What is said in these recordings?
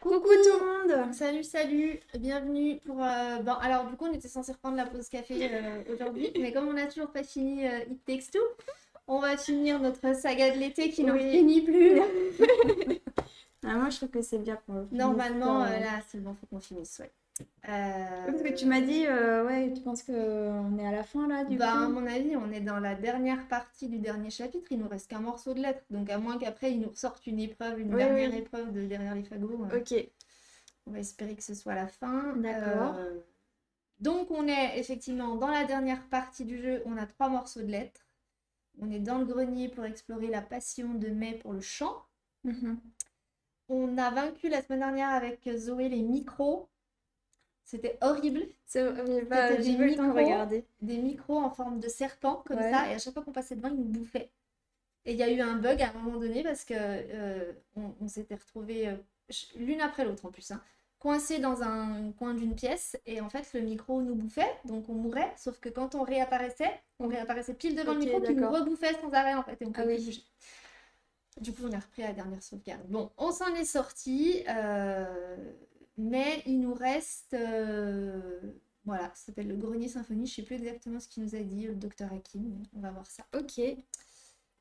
Coucou tout le monde! Salut, bienvenue pour... Bon, alors du coup on était censé reprendre la pause café aujourd'hui, mais comme on n'a toujours pas fini It Takes Two, on va finir notre saga de l'été qui n'en Oui. finit plus. Moi je trouve que c'est bien qu'on le finisse. Normalement, là c'est bon, faut qu'on finisse, ouais. Parce que tu m'as dit, ouais, tu penses qu'on est à la fin là du Bah, à coup? mon avis, on est dans la dernière partie du dernier chapitre, il nous reste qu'un morceau de lettre, donc à moins qu'après ils nous ressortent une épreuve, une Oui, dernière oui. épreuve de derrière les fagots. Ok, On va espérer que ce soit la fin. d'accord. Donc on est effectivement dans la dernière partie du jeu, on a 3 morceaux de lettres. On est dans le grenier pour explorer la passion de Mai pour le chant. Mhm. On a vaincu la semaine dernière avec Zoé les micros. C'était horrible. C'était J'ai pas eu le temps de regarder. des micros en forme de serpent comme Ouais. ça, et à chaque fois qu'on passait devant, ils nous bouffaient. Et il y a eu un bug à un moment donné parce que on s'était retrouvés l'une après l'autre en plus, hein, coincés dans un coin d'une pièce, et en fait le micro nous bouffait, donc on mourait, sauf que quand on réapparaissait pile devant le Ok, micro qui nous d'accord. rebouffait sans arrêt en fait, et on Ah pouvait plus oui. bouger. Du coup on a repris la dernière sauvegarde. Bon, on s'en est sorti, mais il nous reste... voilà, ça s'appelle le Grenier Symphonie, je sais plus exactement ce qu'il nous a dit, le docteur Hakim, mais on va voir ça. Ok.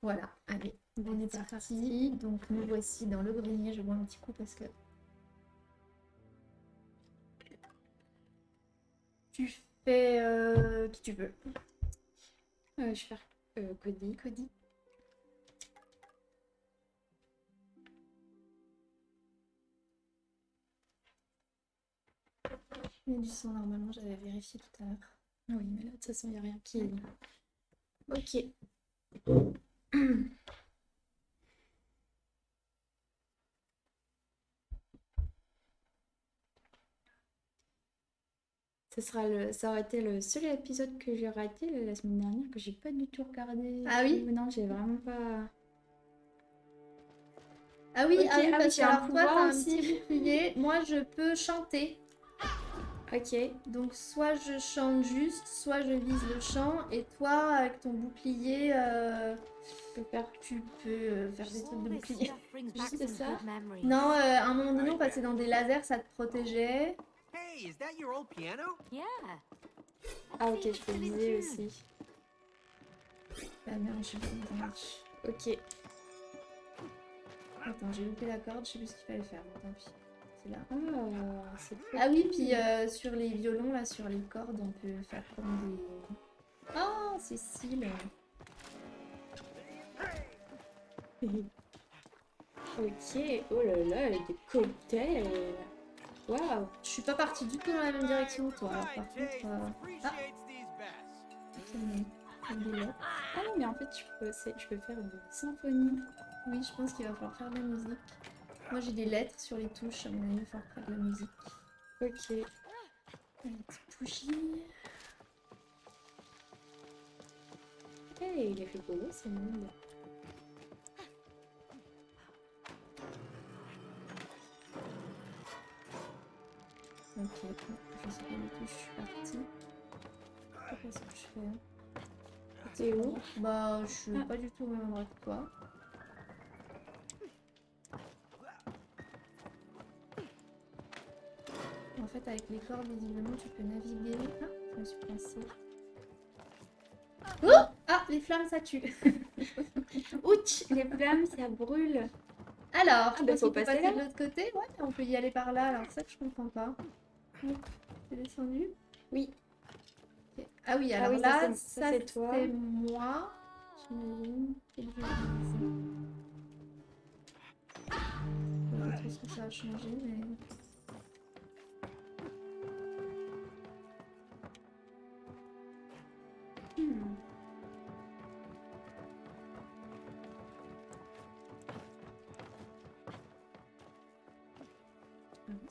Voilà, allez, on est parti. Donc nous voici dans le grenier. Je bois un petit coup parce que tu fais qui tu veux. Je vais faire Cody. Cody. Il y a du sang normalement, j'avais vérifié tout à l'heure. Ah oui, mais là de toute façon il n'y a rien qui... Ok. Ça aurait été le seul épisode que j'ai raté la semaine dernière, que j'ai pas du tout regardé. Ah oui? Non, j'ai vraiment pas... Ah oui, Ok, parce que j'ai un alors toi pouvoir t'as un aussi. petit bouclier. Moi je peux chanter. Ok. Donc soit je chante juste, soit je vise le chant. Et toi avec ton bouclier, tu peux faire des trucs de bouclier. Juste ça? Non, à un moment donné on passait dans des lasers, ça te protégeait. Hey, is that your old piano? Yeah. Ah ok, je peux viser aussi. Ah merde, je sais pas comment ça marche. Ok. Attends, j'ai loupé la corde, je sais plus ce qu'il fallait faire. Bon, tant pis. C'est là. Ah, c'est trop Ah oui, cool. puis sur les violons, là, sur les cordes, on peut faire comme des... Oh, Cécile. Ok, oh là là, des cocktails. Waouh. Je suis pas partie du tout dans la même direction que toi. Alors, par contre... Ah, des lettres. Ah non, mais en fait, je peux faire une symphonie. Oui, je pense qu'il va falloir faire de la musique. Moi, j'ai des lettres sur les touches. À mon avis, il va falloir faire de la musique. Ok. Une petite bougie. Hey, il a fait beau, ce monde. Ok, je sais pas du tout, je suis partie. Qu'est-ce que je fais? T'es où? Bah, je suis pas du tout au même endroit que toi. En fait, avec les cordes, visiblement, tu peux naviguer. Ah, je me suis coincée. Oh! Ah, les flammes, ça tue. Ouch, les flammes, ça brûle. Alors, je bah, pense faut qu'il faut passer passer là. de l'autre côté. Ouais, on peut y aller par là. Alors, ça que je comprends pas. T'es descendu? Oui. Ok. Ah oui, alors oui, là, ça, c'est toi. c'est moi. J'imagine. Et je vais je sais pas trop ce que ça a changé, mais...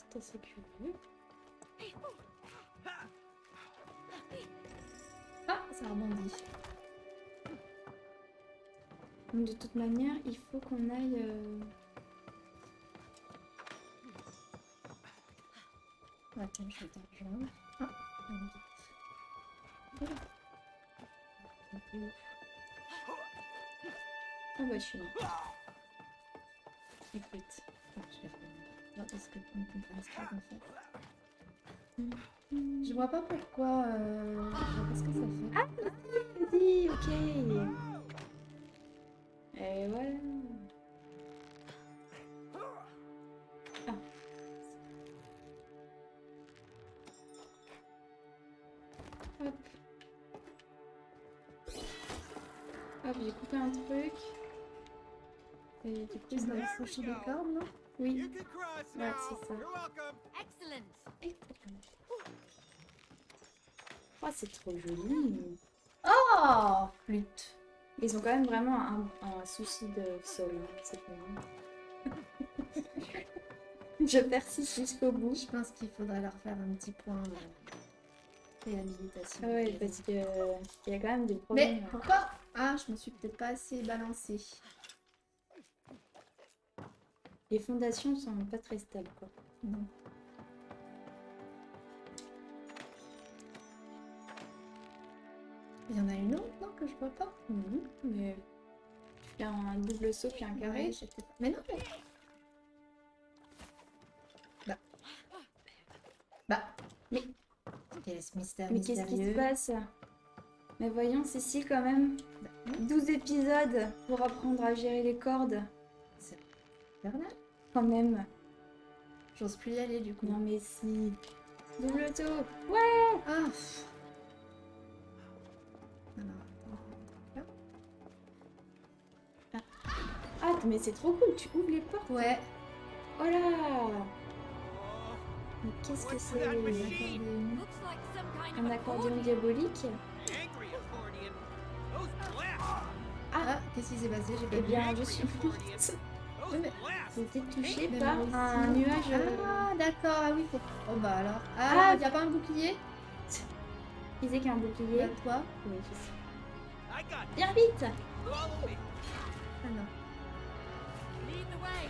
C'est assez curieux. Ah, ça rebondit. Donc, de toute manière, il faut qu'on aille... Attends, je vais te rejoindre. Ah, on dit. Ah bah, je suis là. Écoute. Ah, je vais revenir. Est-ce que on comprend ce qu'on fait? Je vois pas pourquoi. Je vois pas ce que ça fait. Ah, vas-y, ok. Et voilà. Ah. Hop. Hop, j'ai coupé un truc. Et du coup, Tu ça... dois accrocher les cordes, non? Oui. You can cross Ouais, now. c'est ça. You're welcome. Oh, c'est trop joli. Oh, flûte. Ils ont quand même vraiment un souci de sol, hein, cette maison. Je persiste jusqu'au bout. Je pense qu'il faudrait leur faire un petit point réhabilitation. Ah ouais, parce que il y a quand même des Mais problèmes. pourquoi? Ah, je me suis peut-être pas assez balancée. Les fondations sont pas très stables, quoi. Non. Il y en a une autre, non, que je vois pas? Mais tu fais un double saut puis un carré. Ouais, je sais pas. Mais non, mais... Bah. Mais- Quel est ce mystère Mais qu'est-ce qui se mystérieux? passe? Mais voyons, Cécile, quand même. Bah, 12 épisodes pour apprendre à gérer les cordes. c'est infernal. Quand même. J'ose plus y aller, du coup. Non mais si. Double saut. Ah, pff. Alors, attends. Ah, mais c'est trop cool, tu ouvres les portes. Ouais. Oh là! Mais qu'est-ce que What's c'est? that machine? Un accordéon diabolique? Angry accordion. Those blasts. Ah, qu'est-ce qui s'est passé? J'ai pas Eh vu. bien, je suis morte. Those Oui, mais- blasts. J'ai été touchée Mais par moi aussi. un nuage. Ah, d'accord. Ah oui, faut... Oh bah alors. Ah, Ah, y a pas un bouclier? Qui c'est qui a un bouclier? Bah, toi? Oui, je sais. I got it. Viens vite! Follow me. Ah non.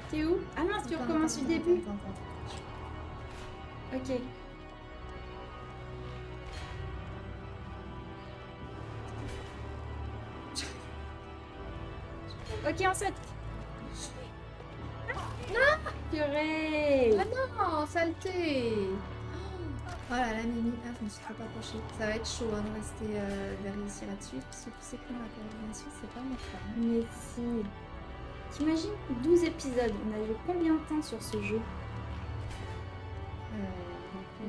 T'es où? Ah mince, tu Attends, recommences du attends, début. attends. Ok. Ok, on saute. Non! Purée! Ah non, saleté! Oh là là, Mimi, ah, je me suis trop approchée. Ça va être chaud hein, de rester, de réussir là-dessus. Surtout c'est que la coordination, c'est pas mon cas. Mais si. T'imagines 12 épisodes. On a joué combien de temps sur ce jeu?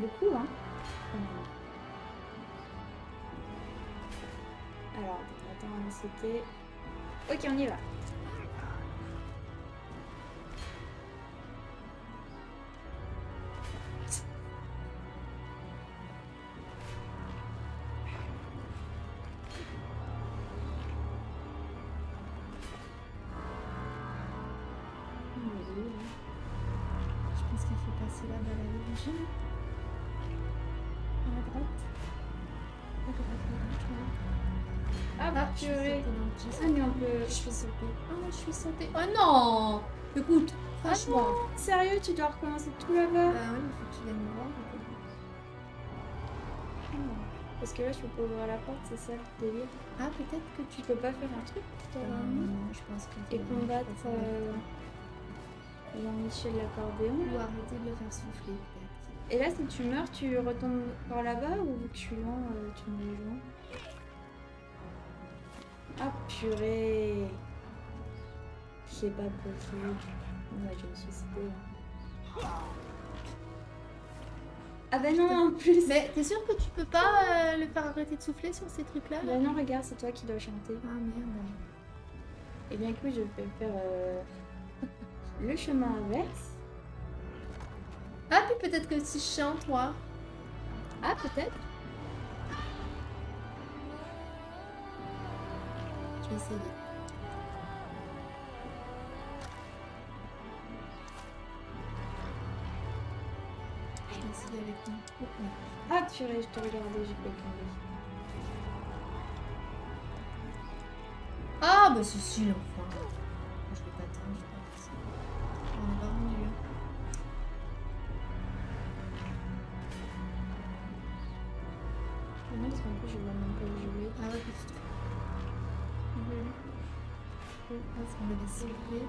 Beaucoup, hein? Alors, attends, c'était... Ok, on y va. Je pense qu'il faut passer là-bas la l'origine. À la droite. À droite, à gauche, ouais. Ah bah, je suis purée. sautée dans le petit. Ah, mais on peut... Je suis sautée. Oh, je suis sautée. Oh non! Écoute, Ah franchement. non, sérieux, tu dois recommencer tout là-bas? Bah oui, il faut que tu viennes me voir. Parce que là, je peux pas ouvrir la porte, c'est ça le délire. Ah, peut-être que tu Tu peux pas faire un truc pour non, je pense que et combattre Jean-Michel l'accordéon. Ou arrêter de le faire souffler, peut-être. Et là, si tu meurs, tu retombes par là-bas ou vu que je suis loin, tu me rejoins? Ah purée! C'est pas possible. Ouais, je me suis suicidée. Ah bah non, en plus! Mais t'es sûr que tu peux pas le faire arrêter de souffler sur ces trucs-là là? Bah non, regarde, c'est toi qui dois chanter. Ah merde. Et bien écoute, je vais faire le chemin inverse. Ah, puis peut-être que si je chante, moi. Ah, peut-être. Je vais essayer. Je vais essayer avec moi. Oh, ouais. Ah, purée, je te regardais, j'ai pas compris. Ah, bah si, enfin. Je vais pas attendre, je pense. On est pas rendu. Hein. Non, parce qu'en plus, je vois même pas où jouer. Ah ouais, peut-être. Ah, ça me devait souffler.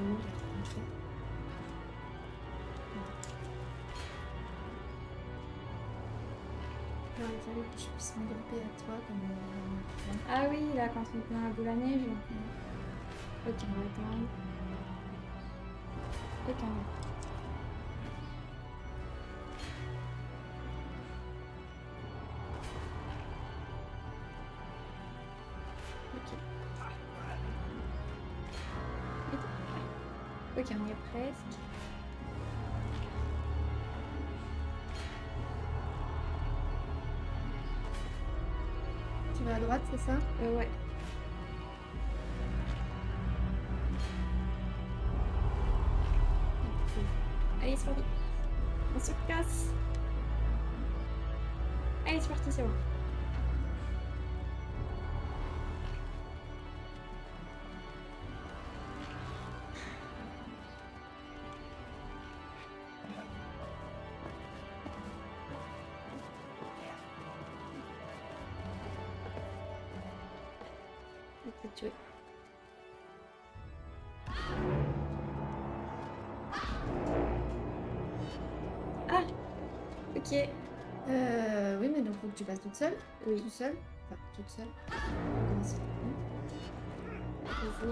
où les retranchés? Il aurait fallu que je puisse m'engripper à toi comme on a Ah oui, là, quand on est dans la boule à neige. Ok, on va attendre. Ok, on va. Ok. Ok, on y est presque. Tu vas à droite, c'est ça? Ouais. Allez, c'est parti. On se casse. Allez, c'est parti, c'est bon. On peut tuer. Ah, ok. Oui, mais donc faut que tu passes toute seule. Oui, Tout seul. Enfin, toute seule. On va commencer. vas-y.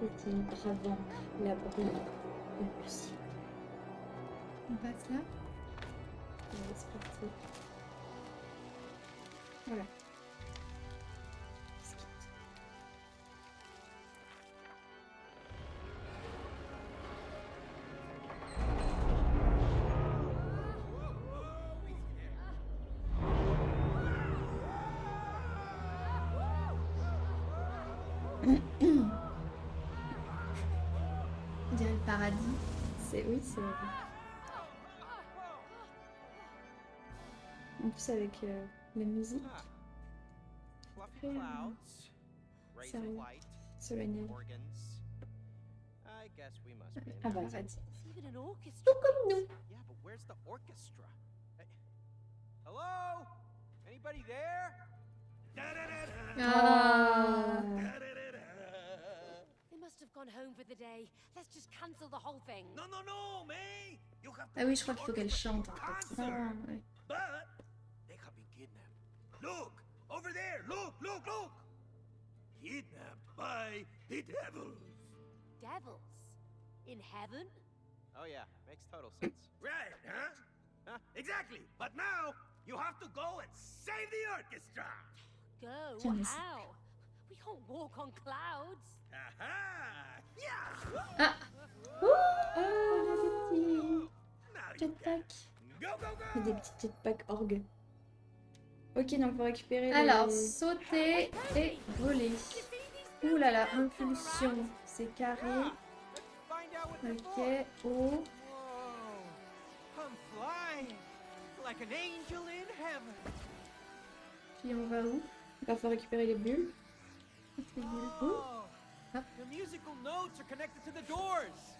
Petit bravant la brume impulsive. On passe là. Allez, c'est parti. Voilà. On dirait le paradis. C'est oui, c'est vrai. En plus avec la musique Ah. Fluffy Très, clouds, rays of sérieux. light, solennelle. organs. I guess we must be in Ah bah heaven. arrête. It's even an orchestra. Tout comme nous. Yeah, but where's the orchestra? Hey, hello? Anybody there? Ah. They must have gone home for the day. Let's just cancel the whole thing. No, no, no, May. You have to Ah oui, bring je crois the qu'il faut qu'elle orchestra chante to en fait. concert. Ah, ouais. But they have been kidnapped. Look, over there. Look, look, look. Kidnapped by the devils. Devils? In heaven? Oh yeah, makes total sense. Right, huh? Exactly. But now you have to go and save the orchestra. Go? Tiens, mais c'est- How? We can't walk on clouds. Aha! Yeah! Ah. Oh, on a des petits Now you can. jetpacks. Go, go, Et des go! petits jetpacks orgues. Ok, donc pour récupérer Alors, les... sauter et voler. Ouh là là, impulsion. C'est carré. Let's find out what they're Ok. for. Oh. Whoa! I'm flying like an angel in heaven. Puis on va où? Il faut récupérer les bulles. Les bulles. Oh, Hop. the musical notes are connected to the doors.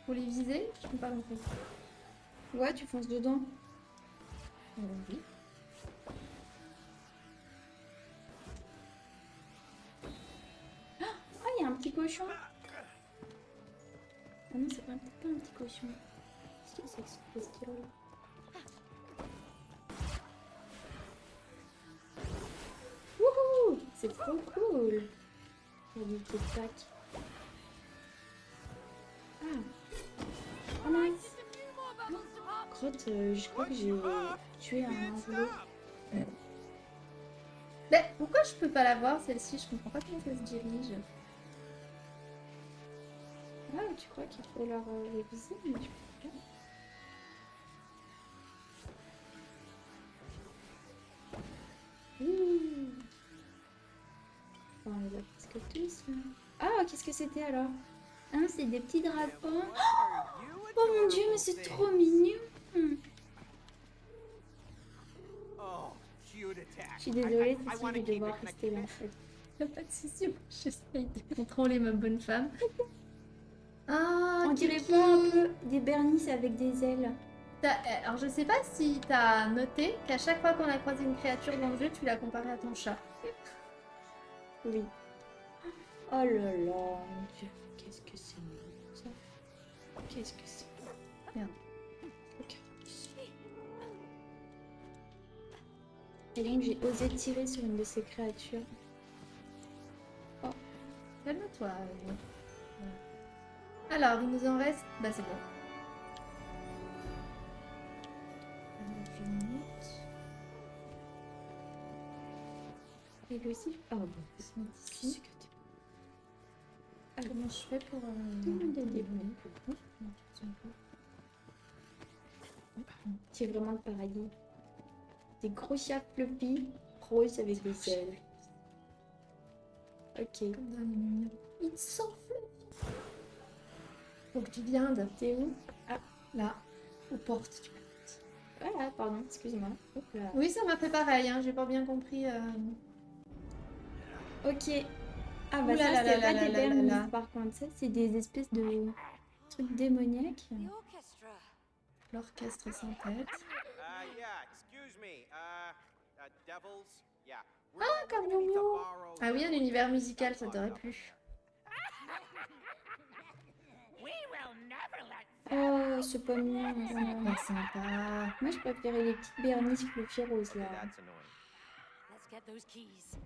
Faut les viser? Je peux pas compris. Ouais, tu fonces dedans. Oui. Ah, il y a un petit cochon. Ah non, c'est pas un petit cochon. Qu'est-ce que c'est que ce festival? Wouhou! C'est trop cool! Il y a des jetpacks. Ah! Oh nice! Crotte, je crois que j'ai tué un rouleau. Mais pourquoi je peux pas la voir celle-ci? Je comprends pas comment ça se dirige. Ah, tu crois qu'il faut leur réviser, mais tu peux pas. Ouh. Enfin, on les a presque tous là. Ah, qu'est-ce que c'était alors? Hein, c'est des petits dragons. Are you Oh mon dieu, mais c'est trop mignon. Oh, cute attack. Je suis désolée, I si je wanna vais keep devoir it rester là en connected. fait. Y'a pas de soucis, moi, j'essaye de contrôler ma bonne femme. Ah, On dirait Kiki. pas un peu des bernices avec des ailes? Alors, je sais pas si t'as noté qu'à chaque fois qu'on a croisé une créature dans le jeu, tu l'as comparée à ton chat. Oui. Oh là là, mon dieu. Qu'est-ce que c'est mignon ça? Qu'est-ce que c'est? Merde. Et donc j'ai osé tirer sur une de ces créatures. Calme-toi. Alors, il nous en reste... Bah, c'est bon. Alors, je note. Et lui aussi. Oh bon. Se mettre ici. Ah, Comment je fais pour... Tout le monde a des bons. C'est vraiment le paradis. Des gros chats fluffy, roses avec des ailes. Ok. Comme dans les mignons. Il s'enfle. Faut que tu viennes. T'es où? Là. Aux portes. Tu peux. Voilà, pardon, excuse-moi. Hop là. Oui, ça m'a fait pareil. Hein. J'ai pas bien compris. Ok. Ah bah Ouh là ça, là c'est là pas là des là là bernices là. par contre. Ça, c'est des espèces de trucs démoniaques. The orchestra. L'orchestre sans tête. Yeah, excuse me. Devils? Yeah. comme We're gonna need to Mignon. borrow Ah oui, un univers musical, ça t'aurait plu. Oh, c'est pas mignon. vraiment. Pas sympa. Moi, je préférais les petites bernices fluffy roses là. That's annoying. Let's get those keys.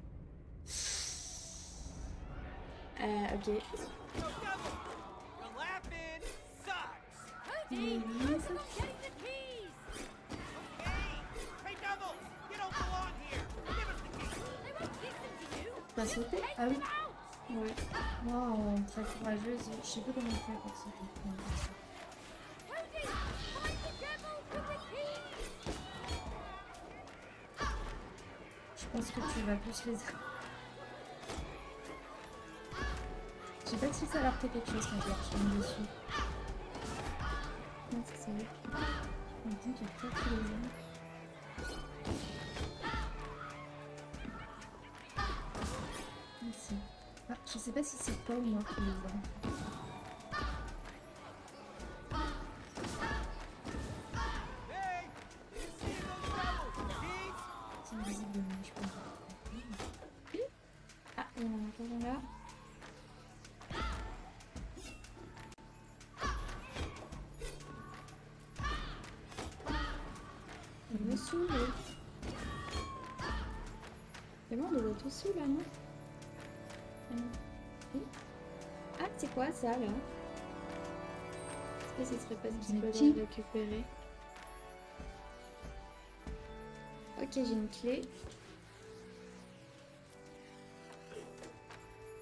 Ok. Yo, Devil! Your laughing sucks! Cody, how about getting the keys? Hey, Devil! You don't belong here! Give us the keys! They won't listen to you. T'as sauté? Ah oui. Ouais. Wow, très courageuse. Je sais plus comment faire pour sauter. Cody, find the devil with the keys. Je pense que tu vas plus les... Je sais pas si ça leur fait quelque chose quand je leur chante dessus. Non, c'est sérieux. On dit qu'il y a peut-être les aimes. Ici. Ah, je sais pas si c'est toi ou moi qui les aime. Hey! You see those devils? Keys? C'est invisible, je pense. Ah, il y en a encore un là. Il me saoule. C'est bon, on les a tous eu là, non? Ah non. Oui. Ah, c'est quoi ça là? Est-ce que ce serait pas possible de petits. le récupérer? Ok, j'ai une clé.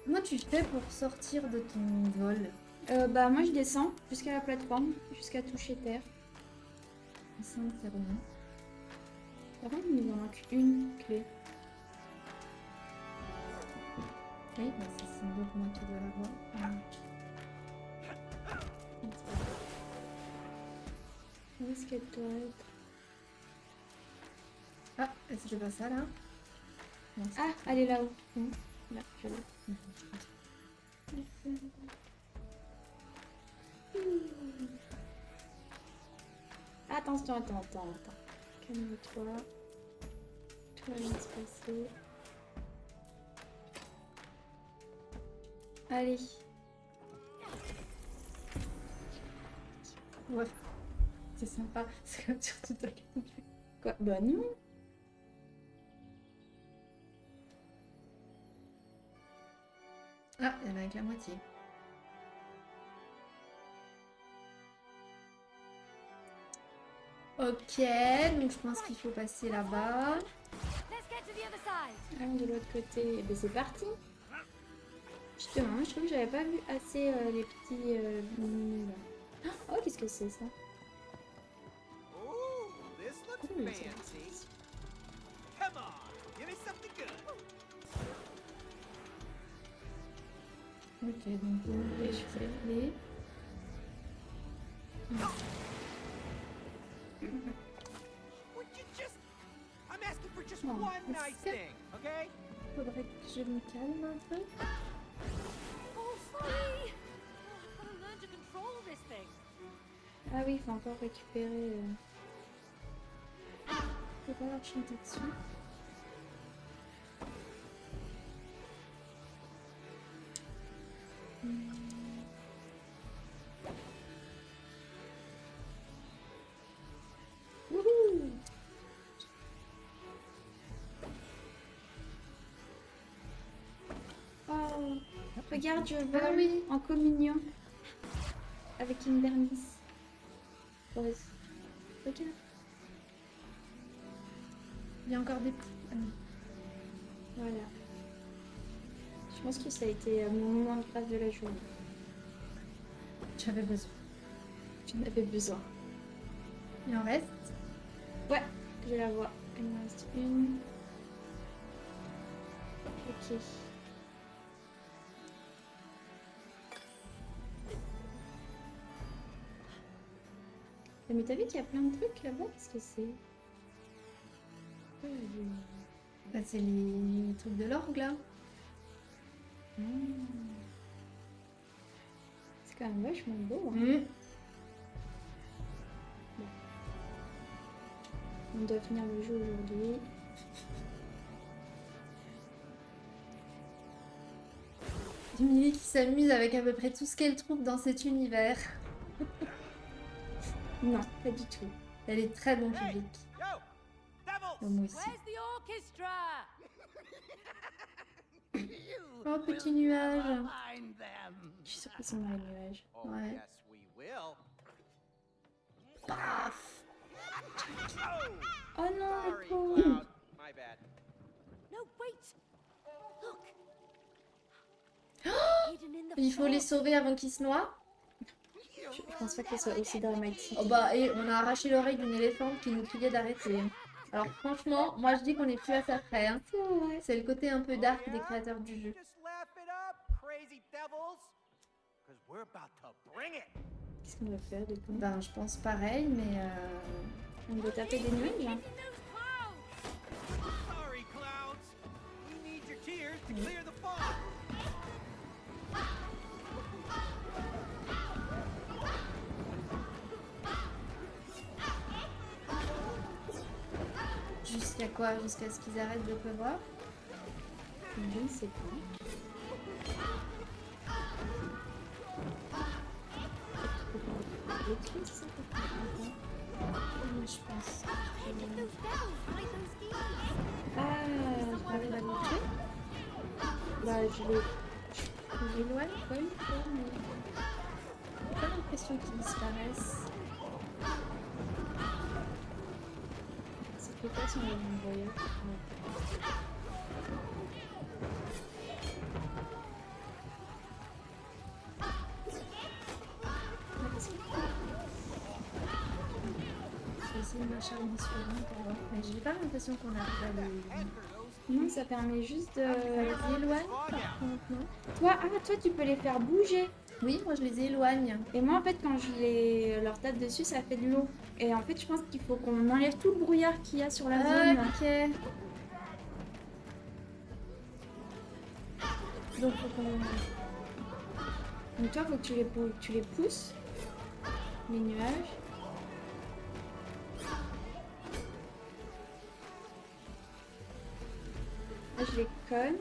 Comment tu fais pour sortir de ton vol? Bah moi je descends jusqu'à la plateforme, jusqu'à toucher terre. Ça, c'est rien. Par contre il nous en manque une clé. Oui, bah c'est sans doute moi qui dois l'avoir. Où est-ce qu'elle doit être? Ah, est-ce que je pas ça là? Non, c'est- Ah, elle est là-haut. Là, je l'ai. Attention, attends. Calme-toi. Tout va bien se passer. Allez. Ouais. C'est sympa. C'est comme sur tout un Quoi? Bah non. Ah, il y en a avec la moitié. Ok, donc je pense qu'il faut passer là-bas. Let's get to the other side. Allons de l'autre côté. Et ben c'est parti. Justement, je trouve que j'avais pas vu assez les petits minous là. Oh, qu'est-ce que c'est ça? Ooh, this looks Ooh, fancy. Come on, give me something good. Ok, donc vous Et je fais les... Would you just... I'm asking for just Oh, one that's nice good. thing, okay? faudrait que je me calme un peu. Oh, sorry. Oh, I've got to learn to control this thing. Ah oui, il faut encore récupérer... Je peux pas leur chanter dessus. Wouhou! Oh, regarde, je vole Ah oui. en communion avec une dermis. Rose. Regarde. Il y a encore des petits. Voilà. Je pense que ça a été mon moment de grâce de la journée. J'avais besoin. J'en avais besoin. Il en reste. Ouais, je la vois. Il me reste une. Ok. Mais t'as vu qu'il y a plein de trucs là-bas? Qu'est-ce que c'est? Bah, c'est les trucs de l'orgue là. C'est quand même vachement beau. Hein. Mm. On doit finir le jeu aujourd'hui. Emily qui s'amuse avec à peu près tout ce qu'elle trouve dans cet univers. Non, pas du tout. Elle est très bon public. Yo, Devils! Moi aussi. Where's the orchestra? You Oh, petit will nuage. never find them. Je suis sûre qu'ils sont dans les nuages. Oh, Ouais. yes, we will. Paf. Oh, Oh non, sorry, le pauvre. Cloud. My bad. No, wait. Look. Hidden in the Il faut les fog. sauver avant qu'ils se noient. Je pense pas que ce soit aussi dramatique. Oh bah, et on a arraché l'oreille d'une éléphante qui nous criait d'arrêter. Alors franchement, moi je dis qu'on est plus à ça près. Hein. C'est vrai. C'est le côté un peu dark des créateurs du jeu. Just laugh it up, crazy devils. Because we're about to bring it. Qu'est-ce qu'on va faire du coup? Ben, je pense pareil, mais On doit taper des nuages hein. In those clouds. Sorry, clouds. We need your tears to clear the fog. jusqu'à quoi? Jusqu'à ce qu'ils arrêtent de pleuvoir? Je ne sais pas. Oui, je pense. Those devils hide those geese. Ah, je m'arrive à le tuer. Bah, je l'éloigne quand même, mais J'ai pas l'impression qu'ils disparaissent. c'est plus pas si on les voyait. Je vais essayer de m'acharner sur lui pour voir. Mais j'ai pas l'impression qu'on arrive à les... Non, ça permet juste de... les éloigne par contre, non? Toi, tu peux les faire bouger. Oui, moi je les éloigne. Et moi, en fait, quand leur tape dessus, ça fait de l'eau. Et en fait, je pense qu'il faut qu'on enlève tout le brouillard qu'il y a sur la zone. Ok. Donc faut qu'on... Donc toi, faut que tu les pousses. Les nuages. Là, je les colle.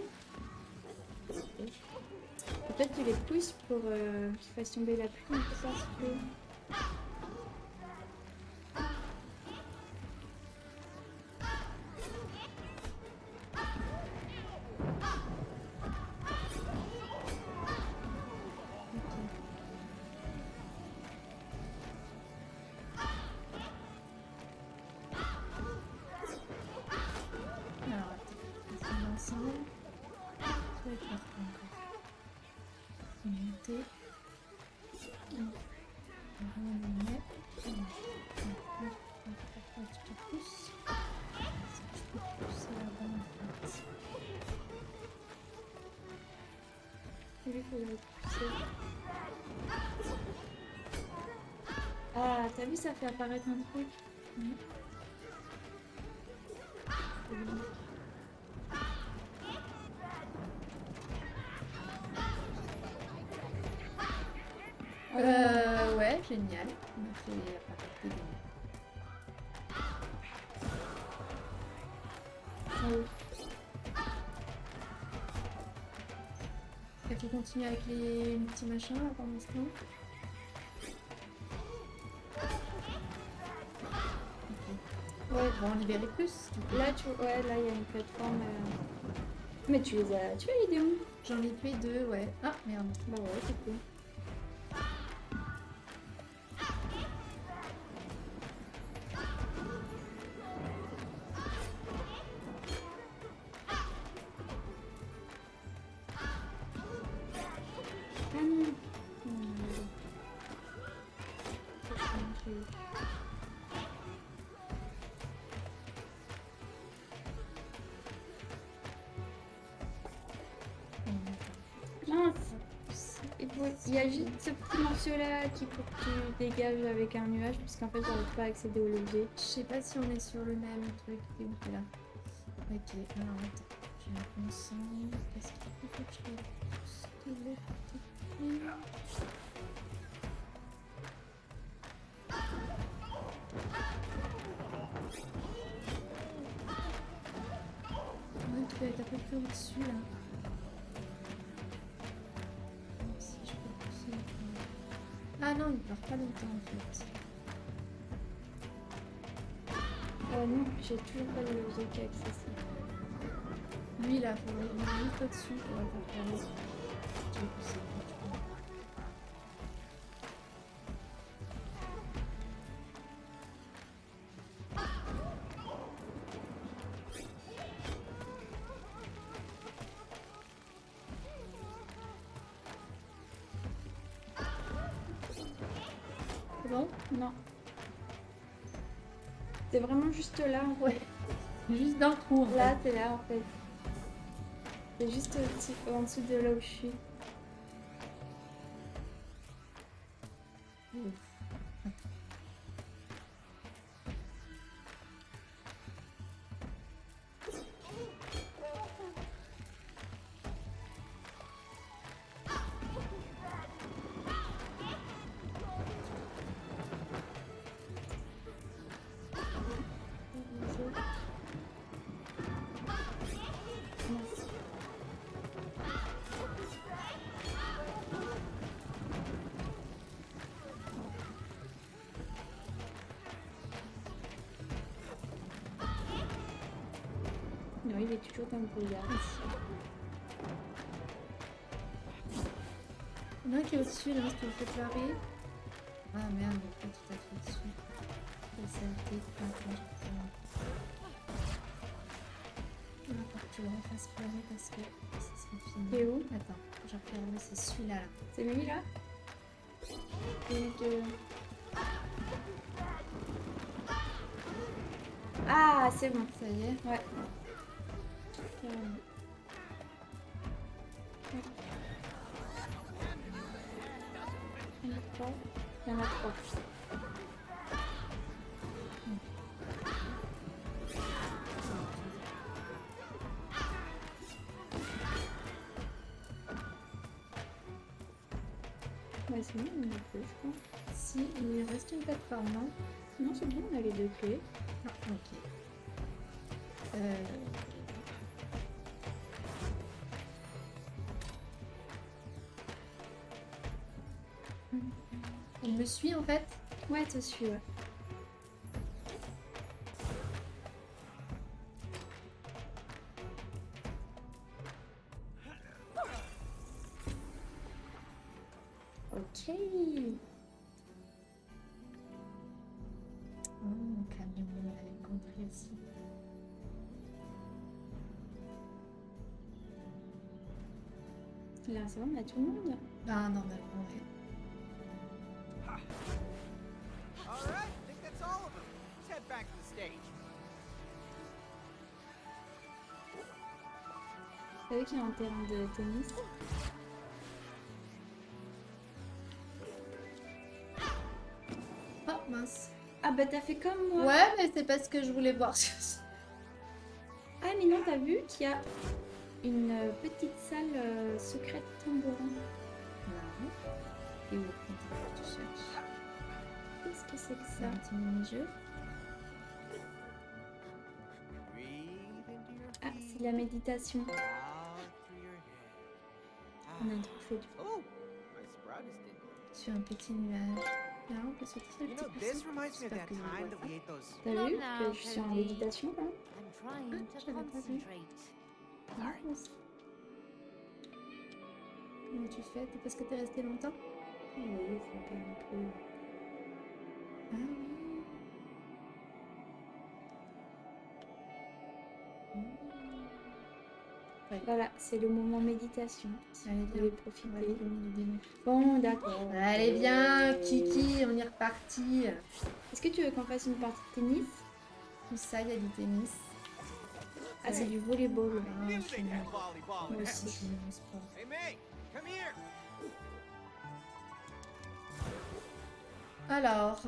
Peut-être tu les pousses pour qu'ils fassent tomber la pluie. Un peu ça, si tu veux. Alors, attends. On va ensemble. Ça va être parfait encore. Monter. On les met. Tu te pousses. Est-ce que je peux pousser là-bas en fait? C'est lui qui l'a poussé. Ah, t'as vu, ça fait apparaître un truc. Ouais, génial. On a fait apparaître des démons. Ah oui. Fait qu'on continue avec les petits machins là pour l'instant. Ouais, bon, en libérer plus. Du coup. Là, ouais, là, il y a une plateforme. Mais tu les as tués, les démons. J'en ai tué 2, ouais. Ah, merde. Bah ouais, c'est cool. Ah non. Mince. Il y a juste ce petit morceau là qu'il faut que tu dégages avec un nuage, puisqu'en fait j'arrive pas à accéder au levier. Je sais pas si on est sur le même truc. T'es où t'es là? Ok, alors attends. Je me concentre. Qu'est-ce qu'il faut que je fasse de l'autre côté? Ouais, tu dois être à peu près au-dessus là. Si je peux pousser. Ah non, il pleure pas longtemps en fait. Non, j'ai toujours pas le levier qui est accessible. Lui là, faut le mettre au-dessus pour le faire faire. Je vais pousser. C'est bon? Non. C'est vraiment juste là en fait. Ouais. Juste d'un coup. En Là, t'es là en fait. C'est juste en dessous de là où je suis. Ouf. Non, il est toujours dans le brouillard ici. Il y en a un qui est au-dessus, le reste on le fait pleurer. Ah merde, il est pas tout à fait au-dessus. Et ça a été pas exactement. Il va falloir que tu le refasses pleurer parce que ça serait fini. Et où? Attends, je regarde, c'est celui-là là. C'est lui là? Une, deux. Ah, c'est bon. Ça y est. Ouais. Il y en a trois. Il y en a trois. Ouais, c'est bon, on en a deux, je crois. Si, il reste une plateforme, non? Non, c'est bon, on a les deux clés. Ah, ok. Il me suit en fait? Ouais, te suis, ouais. Ok. Oh, camion, on avait compris aussi. Là, c'est bon, on a tout le monde. Ah, normalement, ouais. All right, I think that's all of them. Let's head back to the stage. Vous savez qu'il y a un terrain de tennis? mince. Ah bah t'as fait comme moi. Ouais, mais c'est parce que je voulais voir. Ah mais non, t'as vu qu'il y a une petite salle secrète tambourin. Non. Et où? Attends, je cherche. Qu'est-ce que c'est que C'est ça? un petit mini-jeu. Breathe into your Ah, feet. c'est de la méditation. Out through your head. On a tout fait du coup. Oh, my sprout is tingling. Sur un petit nuage. Là, on peut sauter sur le You petit know, this coussin. reminds me of J'espère that que je time le that vois we ate those. T'as Not vu now, que je suis en Cody. méditation là? I'm trying Ah, to j'avais pas vu. concentrate. pas. Comment tu fais? C'est parce que t'es resté longtemps? Oui, faut pas non plus. Ah oui. Voilà, c'est le moment méditation. Allez, Vous viens. pouvez On va profiter. aller au milieu des mots. Bon, d'accord. Allez, bien, Kiki, on est reparti. Est-ce que tu veux qu'on fasse une partie de tennis? Tout ça, il y a du tennis. Ah, c'est du volleyball. Ah, Knew je suis they'd nulle. have volleyball Moi in aussi. Hess. Je suis nulle en sport. Hey, May, come here. Alors,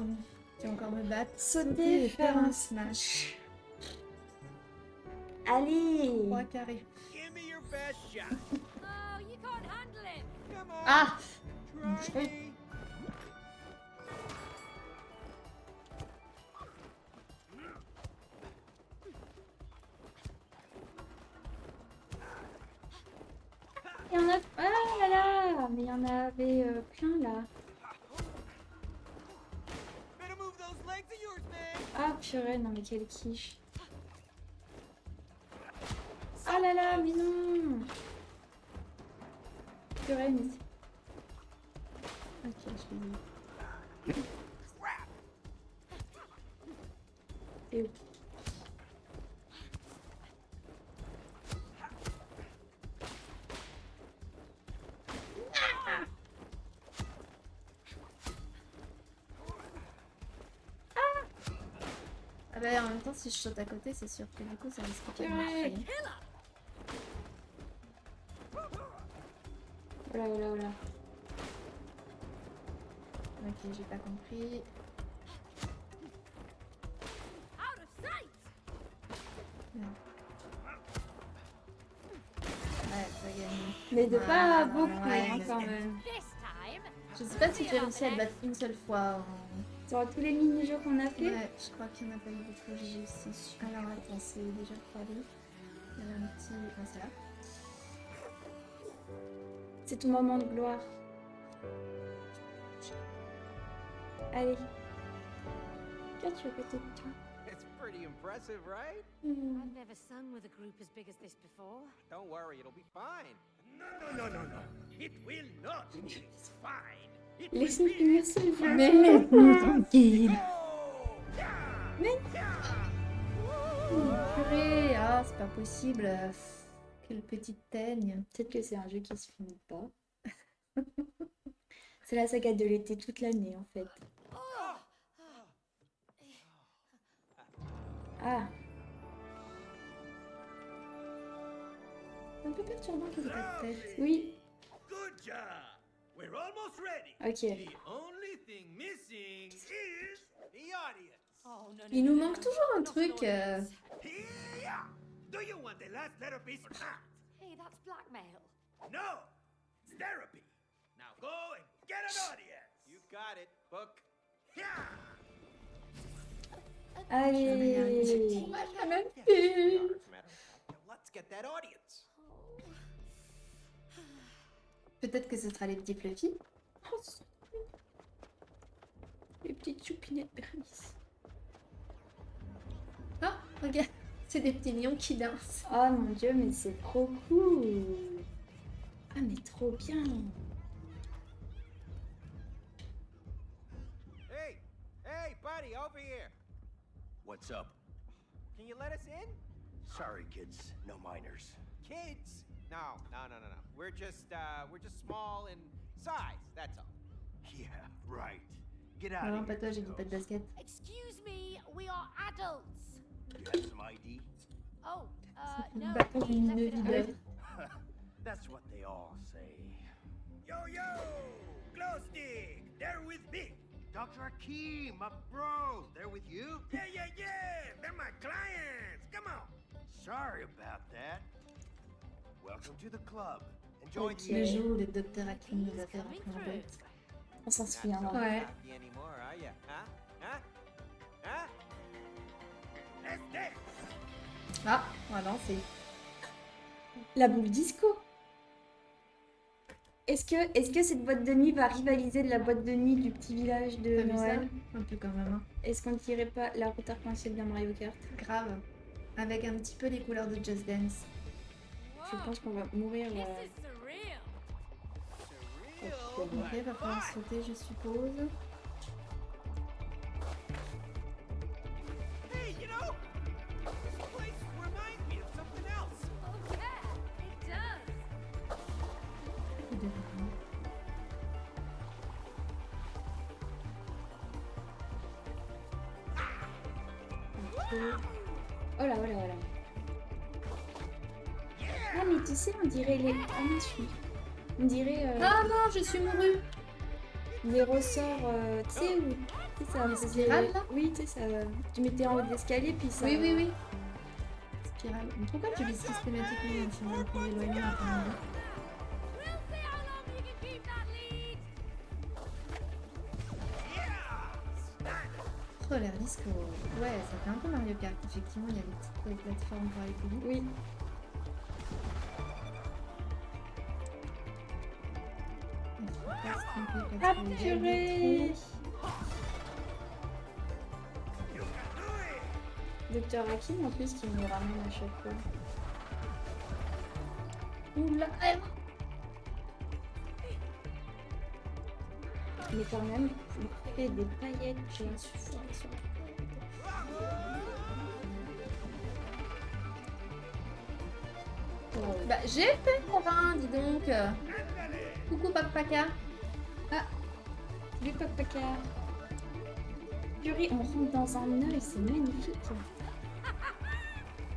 tu vas encore me battre. Sauter, faire un smash. Allez! 3 carrés. Give me your best shot. Oh, you can't handle it. Come on. Ah! Try me. Il y en a... Ah là là! Mais il y en avait plein là. Better move those legs of yours, man. Ah purée, non mais quelle quiche. Ah là là, mais non! Purée, mais c'est... Ok, je l'ai dit. C'est où? Ah bah en même temps, si je saute à côté, c'est sûr que du coup, ça risque pas de marcher. Voilà, voilà, voilà. Ok, j'ai pas compris. Out of sight. Ouais, ça gagne. Mais de pas Ah, beaucoup, ouais, hein, mais- quand même. This time. Je sais pas si j'ai réussi à le battre une seule fois. Sur tous les mini-jeux qu'on a fait. Ouais, je crois qu'il n'y en a pas eu beaucoup. J'ai aussi. Alors attends, c'est déjà 3D. Il y avait un petit. Ah, c'est là. C'est ton moment de gloire. Allez. Regarde, tu es à côté de toi. It's pretty impressive, right? I've never sung with a group as big as this before. Don't worry, it'll be fine. No. It will not. It's fine. It Laisse-nous will finir ce jeu. Mais laisse-nous tranquille. go. Mais... Purée, ah, c'est pas possible. Quelle petite teigne. Peut-être que c'est un jeu qui se finit pas. C'est la saga de l'été toute l'année en fait. Ah, C'est un peu perturbant qu'il ait pas de tête. oui. Good job. We're almost ready. Ok. The only thing missing is The audience. Oh no. Il nous manque toujours un truc. here. Do you want the last letter piece or not? Hey, that's blackmail. No. It's therapy. Now go and get an audience. You got it. Book. Yeah. Allez. Moi, je l'ai même Yeah, fait. what's the matter? Now let's get that audience. Peut-être que ce sera les petits fluffy. Oh, ce sont les petites choupinettes Bernice. Ah, regarde, c'est des petits lions qui dansent. Oh mon dieu, mais c'est trop cool. Ah mais trop bien. Hey, buddy, over here. What's up? Can you let us in? Sorry, kids. No minors. Kids? No. We're just small in size, that's all. Yeah, right. Get out Non, of pas here. toi, j'ai dit pas de basket. Excuse me, we are adults. You have some ID? Oh, Une no. bâton we lumineux left it at vide. home. That's what they all say. Yo, glow stick, they're with me. Dr. Akeem, my bro. They're with you? Yeah. They're my clients. Come on. Sorry about that. Welcome to the club. Enjoy the Le jour où le docteur Hakim nous a fait Coming rentrer en through. boîte. On s'en Not so souviendra. Ouais. happy anymore, are ya? Huh? Huh? Let's dance. Ah, on va danser. La boule disco. Est-ce que cette boîte de nuit va rivaliser de la boîte de nuit du petit village de T'as vu ça? Noël? Un peu quand même. Hein. Est-ce qu'on ne dirait pas la route arc-en-ciel de Mario Kart? Grave. Avec un petit peu les couleurs de Just Dance. Je pense qu'on va mourir. This is surreal. Surreal. Ok, va falloir sauter, je suppose. Hey, you know, this place reminds me of something else. Oh yeah, it does. Oh là. Ah mais tu sais, on dirait les... Ah non, je suis... On dirait Ah non, je suis mourue. les ressorts, tu sais, où... Tu sais, ça Les faisait- spirales, là? Oui, tu sais, ça... Tu mettais en haut de l'escalier, puis ça... Oui. Spirale. Mais pourquoi tu vis systématiquement sur un point éloigné à ton avis? We'll see how long you can keep that lead. Oh, l'air disco. Ouais, ça fait un peu Mario Kart. Effectivement, il y a des petites plateformes pour aller plus vite. Oui. Il faut pas se tromper Ah parce qu'il y a purée! des trous. Docteur Hakim en plus qui nous ramène à chaque fois. Oula, Mais quand même, il fait des paillettes, j'ai un suffisant sur la tête. Bah, j'ai fait mon vin, dis donc. Coucou, Papa. Le papaka. Purée, on rentre dans un œil, c'est magnifique.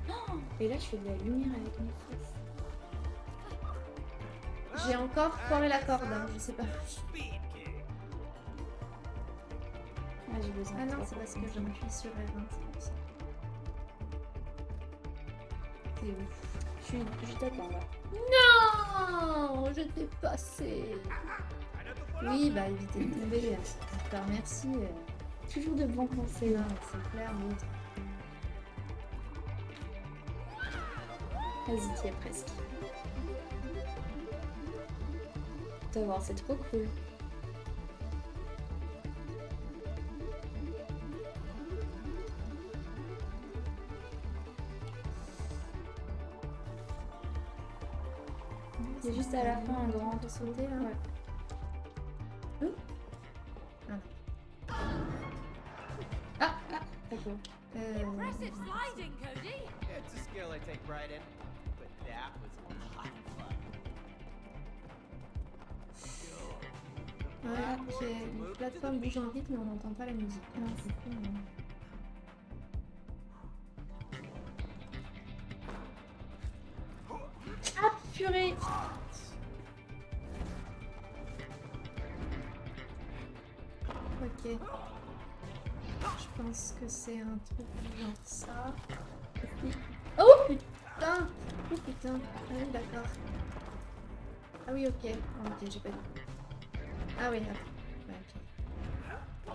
Oh, et là, je fais de la lumière avec mes fesses. J'ai encore foiré la corde, hein, je sais pas. Speed King. Ah, j'ai besoin Ah de non, trois c'est parce pour que j'appuie sur R1, c'est pour ça. C'est ouf. Je t'attends là. Non, je t'ai passé. Oui, bah évitez de tomber. Super, merci. Toujours de bons conseils. Non, c'est clair, l'autre. Vas-y, t'y es presque. Tu vas voir, c'est trop cool. C'est juste à la fin un grand de sauter là. Ouais. D'accord. Impressive sliding, Cody. It's a skill I take pride in. But that was a lot of fun. Ouais, j'ai une plateforme bouge en rythme mais on n'entend pas la musique. Non, c'est cool. Mais... Ah, purée! Ok. Je pense que c'est un truc genre ça. Oh putain! Oh putain! Ah oui, d'accord. Ah oui, ok. Ah, ok, j'ai pas dit. Ah oui, attends. Ouais, ok.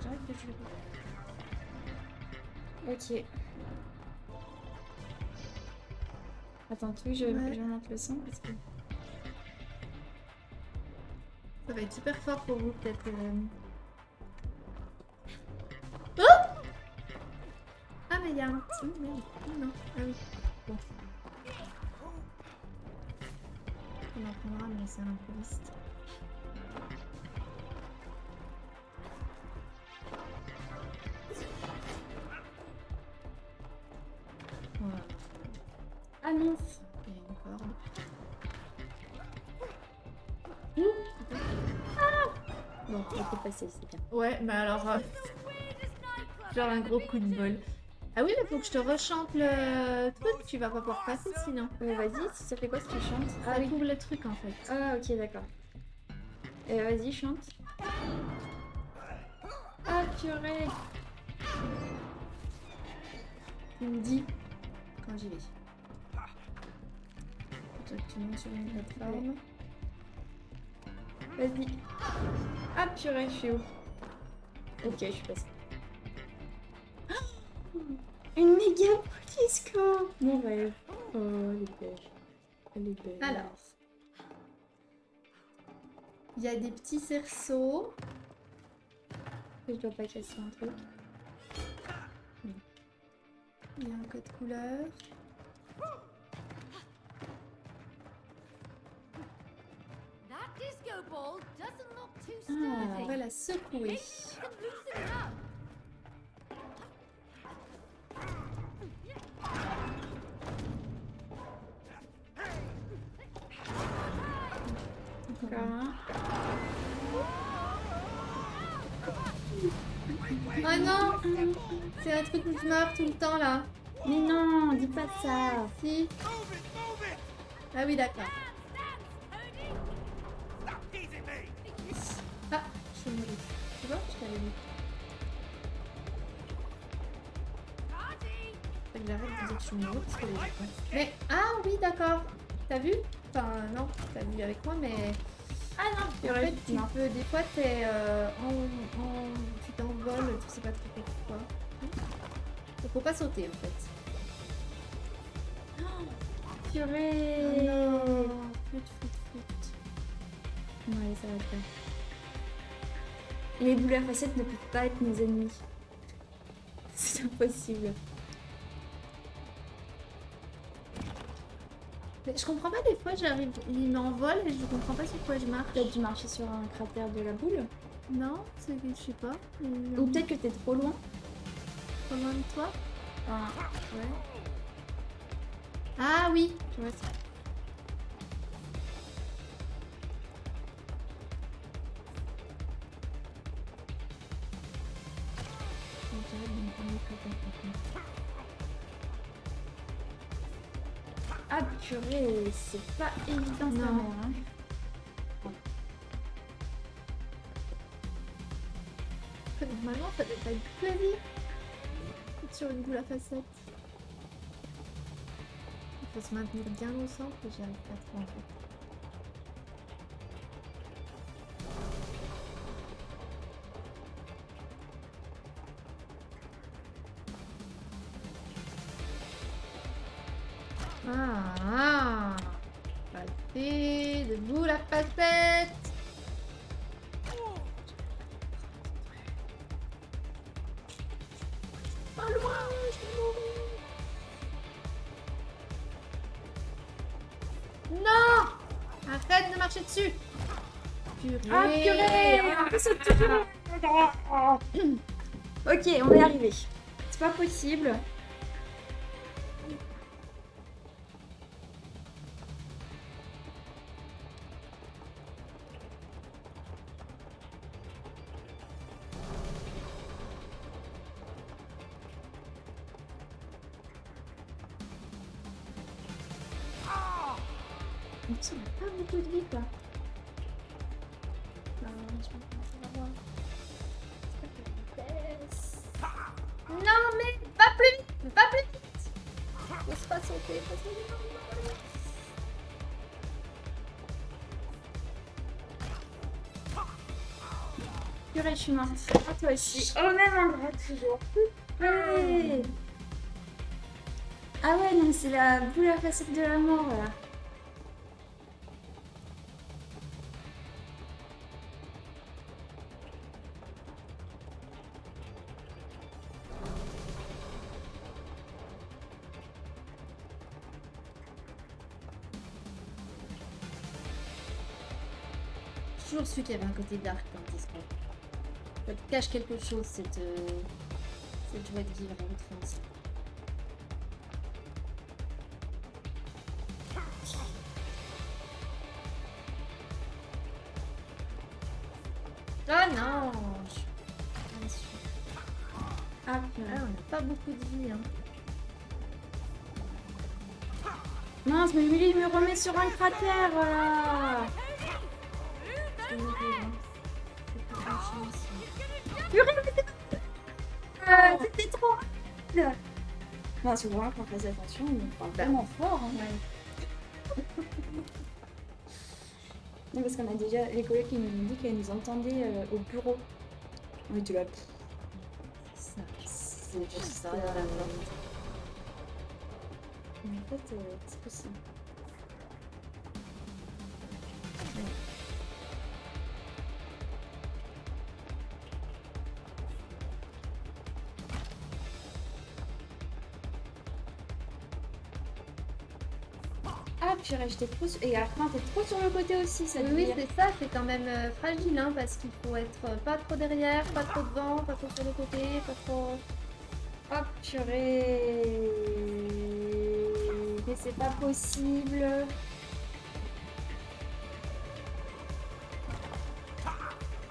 J'arrête de jouer. Ok. Attends, tu veux que Ouais. je monte le son parce que... Ça va être super fort pour vous, peut-être. Oh! Ah, mais il y a un petit. Non. Ah oui. Bon. On en prendra, mais c'est un peu liste. Voilà. Ah non! Il y a une corde. Bon, il faut passer, c'est bien. Ouais, mais alors, The weirdest nightclub genre un I've gros been coup de to. bol. Ah oui, mais faut que je te rechante le truc, tu vas pas pouvoir passer sinon. Vas-y, ça fait quoi si tu chantes? Ça Ah oui. couvre le truc en fait. Ah ok, d'accord. Vas-y, chante. Ah purée. Tu me dis quand j'y vais. Toi, tu montes sur une plateforme. Vas-y. Ah purée, je suis où? Ok, je suis passée. Une méga poliscope. Mon rêve. Oh, elle est belle. Elle est belle. Alors, il y a des petits cerceaux. Je dois pas casser un truc. Il y a un code couleur. That disco ball doesn't look too On sturdy. va la secouer. Maybe you can loosen it up. Encore un. Oh non! C'est un truc où je meurs tout le temps là. Mais non, dis pas ça. Si. Ah oui, d'accord. Stop teasing me! Ah, je suis mourie. Tu vois, je t'avais dit. Faut que j'arrête de dire que je suis mourie parce que les gens- Mais, ah oui, d'accord. T'as vu? Enfin, non, t'as vu avec moi, mais. Ah non, En purée, fait, tu non. peux, des fois, tu t'envoles, tu sais pas trop pourquoi. Il faut pas sauter, en fait. Purée. Non, flûte. Ouais, ça va le faire. Les boules à facettes ne peuvent pas être nos ennemis. C'est impossible. Mais je comprends pas, des fois, j'arrive, il m'envole et je comprends pas sur quoi je marche. Peut-être dû marcher sur un cratère de la boule. Non, c'est que je sais pas. Ou peut-être que t'es trop loin. Trop loin de toi. Enfin, ouais. Ah oui. Tu vois ça. Ah purée, c'est pas évident ça. Non. Hein. Normalement, ça devrait pas être plaisir. Sur une boule à facettes. Il faut se maintenir bien au centre et j'y arrive pas trop en fait. Ah, passé de boule à facettes. Pas loin, je vais mourir. Non! Arrête de marcher dessus. Purée. Ah purée, c'est toujours... Ok, on va y arriver. C'est pas possible. On n'a pas beaucoup de vie quoi. Non mais va plus vite, va plus vite. Faut pas sauter, faut sauter. Purée, je suis morte. Ah, toi aussi. Au même endroit toujours. Ouais. Ah ouais, non, c'est la boule à facettes de la mort là. J'ai toujours su qu'il y avait un côté dark dans Disco. Ça te cache quelque chose, cette joie de vivre à outrance. Oh non! Je suis Ah, Ah, on n'a pas beaucoup de vie. Hein. mince, mais lui, il me remet sur un cratère, voilà. C'est horrible, hein. C'est pas une chance. C'était trop rapide. Non, c'est vraiment qu'on fasse attention, on parle vraiment fort. Hein. Non, parce qu'on a déjà les collègues qui nous ont dit qu'elles nous entendaient au bureau. On était là. Ça, C'est juste ça, rien à voir. Mais en fait, c'est possible. Ah purée, j'étais trop sur... Et après, t'es trop sur le côté aussi, ça Oui, veut oui, dire. c'est ça, c'est quand même fragile, hein, parce qu'il faut être pas trop derrière, pas trop devant, pas trop sur le côté, pas trop... Oh purée. Mais c'est pas possible.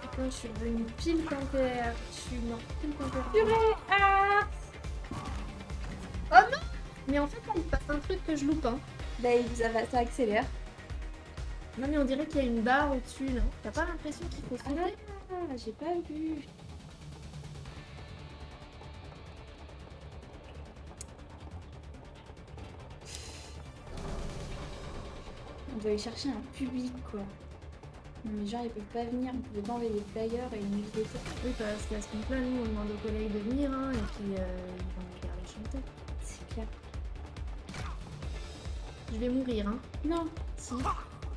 Putain, je suis revenue pile quand je suis morte pile quand Purée. Ah. Oh non! Mais en fait, là, il se passe un truc que je loupe, hein. Bah, ça accélère. Non, mais on dirait qu'il y a une barre au-dessus, là. T'as pas l'impression qu'il faut sauter? Ah, j'ai pas vu. On doit aller chercher un public, quoi. Non, mais genre, ils peuvent pas venir, on pouvait pas envoyer des flyers et une newsletter. Oui, parce qu'à ce moment-là, nous, on demande aux collègues de venir, hein, et puis ils vont nous regarder chanter. C'est clair. Je vais mourir, hein. Non. Si.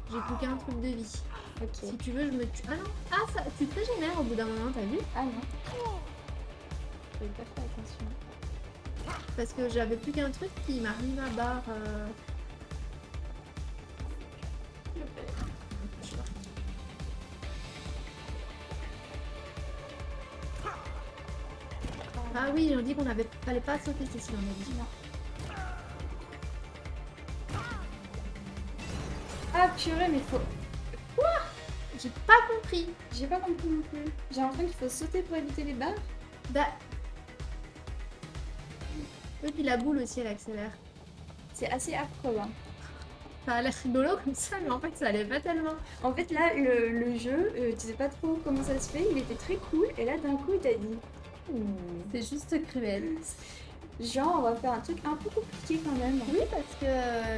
J'ai plus qu'un truc de vie. Ok. Si tu veux, je me tue. Ah non! Ah, ça, tu te régénères au bout d'un moment, t'as vu? Ah non. J'avais pas fait attention. Parce que j'avais plus qu'un truc qui m'a mis ma barre. Ah oui, on dit qu'on fallait pas sauter, c'est ce qu'on a dit. Non. Ah purée, mais faut... J'ai pas compris. J'ai pas compris non plus. J'ai l'impression qu'il faut sauter pour éviter les barres. Bah. Et puis la boule aussi, elle accélère. C'est assez affreux, hein. Ça a l'air rigolo comme ça, mais en fait, ça allait pas tellement. En fait, là, le jeu, tu sais pas trop comment ça se fait, il était très cool, et là, d'un coup, il t'a dit... C'est juste cruel. Genre, on va faire un truc un peu compliqué quand même. Oui, parce que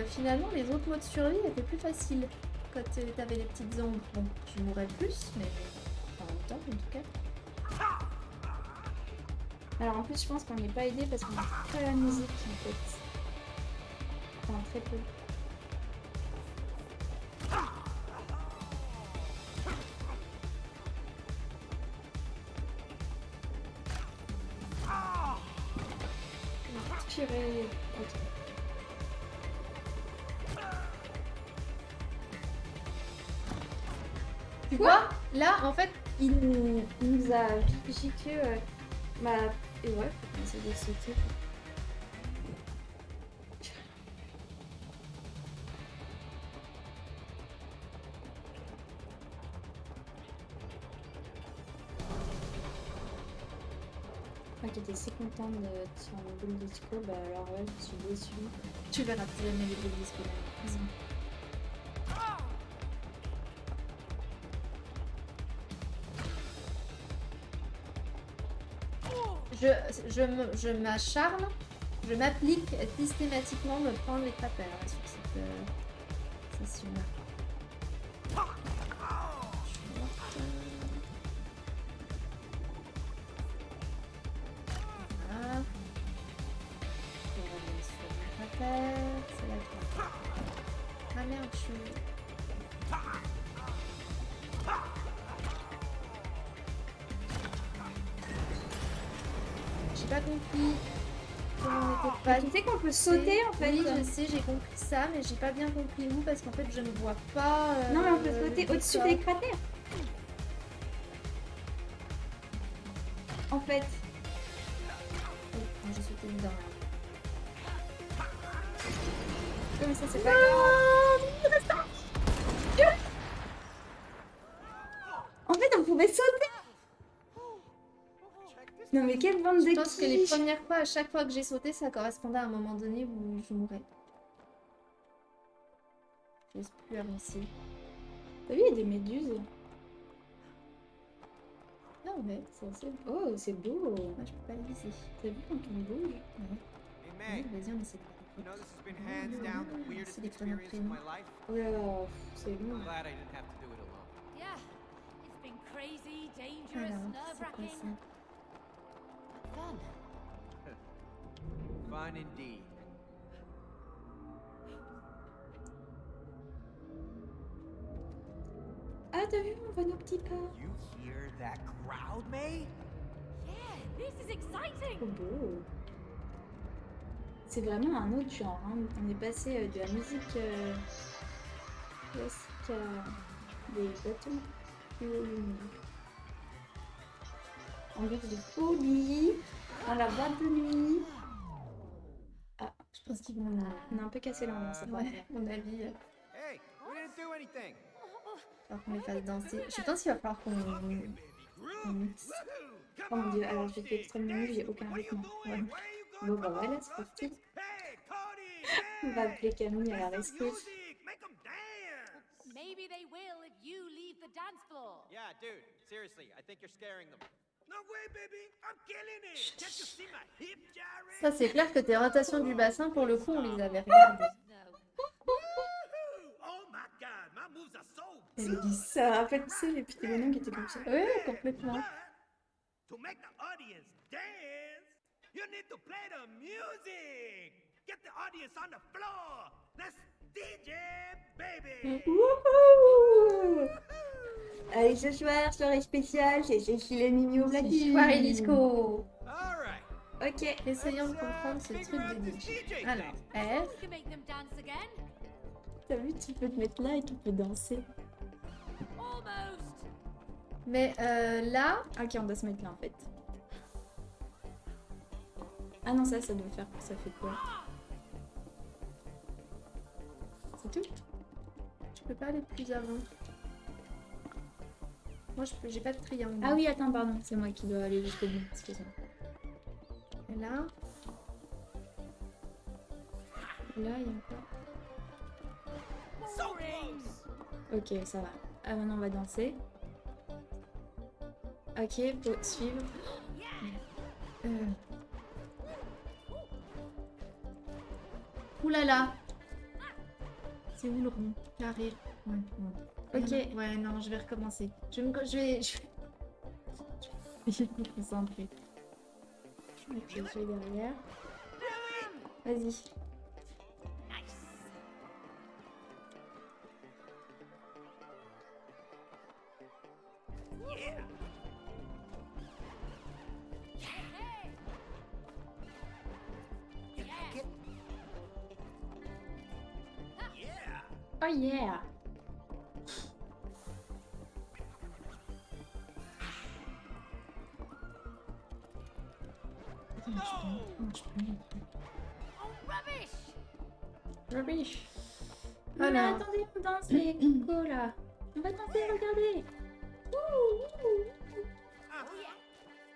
finalement, les autres modes survie étaient plus faciles. Quand t'avais les petites ombres, bon, tu mourrais plus, mais en même temps, en tout cas. Alors, en plus, je pense qu'on n'est pas aidé parce qu'on a pas la musique, en fait. Enfin, très peu. Purée. Ok. Tu vois, là, en fait, Il nous a dit que... bah, et ouais, faut qu'on essaie de sauter. Moi qui étais si contente d'être sur une boule de disco, bah alors ouais, je suis déçue. tu verras plus jamais les bébés scolaires. Je m'acharne, je m'applique à systématiquement me prendre les cratères là, sur cette session-là. Je suis morte. Voilà. On va aller sur les cratères. C'est là que... Ah merde, je suis... J'ai pas compris comment on était Bah, pas. tu sais qu'on peut sauter en fait. Oui, je sais, j'ai compris ça, mais j'ai pas bien compris où parce qu'en fait je ne vois pas. Non, mais on peut sauter le au-dessus décor. des cratères. En fait. Oui, quand j'ai sauté dedans. Comme ça, c'est pas grave. En fait, on pouvait sauter. Check this Non mais quelle bande de Je pense que les quiches. premières fois, à chaque fois que j'ai sauté, ça correspondait à un moment donné où je mourais. Je n'ose plus avancer. T'as vu, il y a des méduses. Non, mais C'est assez... Oh, c'est beau. moi je peux pas le viser. T'as vu quand on bouge? Ouais. Hey, May, Vas-y, on essaie de you know this has been hands down the weirdest C'est des prénoms experience of my life. Oh là là, c'est I'm long. glad I didn't have to do it alone. Yeah, it's been crazy, dangerous, Alors, c'est quoi nerve-wracking, ça? but fun. Fun indeed. Ah, t'as vu, on voit nos petits pas. You hear that crowd, May? Yeah, this is exciting. Trop beau. C'est vraiment un autre genre. Hein. On est passé de la musique classique à des bâtons plus lumineux. Ambiance de folie dans la boîte de nuit. Je pense qu'ils vont. On a un peu cassé l'ambiance. ça va. Ouais, mon avis. Hey, we didn't do anything. Alors qu'on les fasse danser. Je pense qu'il va falloir qu'on mixe. Oh mon dieu, alors je fais extrêmement nul, j'ai aucun rythme. Ouais. Bon bah voilà, c'est parti. Hey, Cody! On va appeler Camille à la rescousse. Music! Make them dance! Maybe they will if you leave the dance floor. Yeah, dude, seriously, I think you're scaring them. No way, baby! I'm killing it! Can't you see my hip gyrate? Ça, c'est clair que tes rotations du bassin, pour le coup, on les avait regardées. No. Woohoo! Oh my god, my moves are so Elle dit ça, rappelle, tu sais, les petits bonhommes qui étaient comme ça. Oui, complètement. But to make the audience dance, you need to play the music. Get the audience on the floor. Let's DJ, baby. Wouhou! Allez, ce soir, soirée spéciale, c'est Cécile et Mimi au platine. Soirée disco. All right. Ok. Essayons de comprendre ce truc de DJ. Alors, F. We can make them dance again. T'as vu, tu peux te mettre là et tu peux danser. Almost. Mais là, Ok, on doit se mettre là en fait. Ah non, ça doit faire. Ça fait quoi? C'est tout? je peux pas aller plus avant. Moi, j'ai pas de triangle. Ah oui, attends, pardon, c'est moi qui dois aller jusqu'au bout. Excuse-moi. Et là, Là, il y a encore. So close. Ok, ça va. Ah, maintenant on va danser. Ok, faut suivre. oulala. C'est où le rond? Carré. Ouais, bon. Ok. Ouais, non, je vais recommencer. Je vais me concentrer. Ok, je vais derrière. Vas-y. Nice. You like it? Yeah. Oh yeah! No. Oh, rubbish. Rubbish! Voilà. Mais attendez, on danse les cocos là! On va danser, regardez!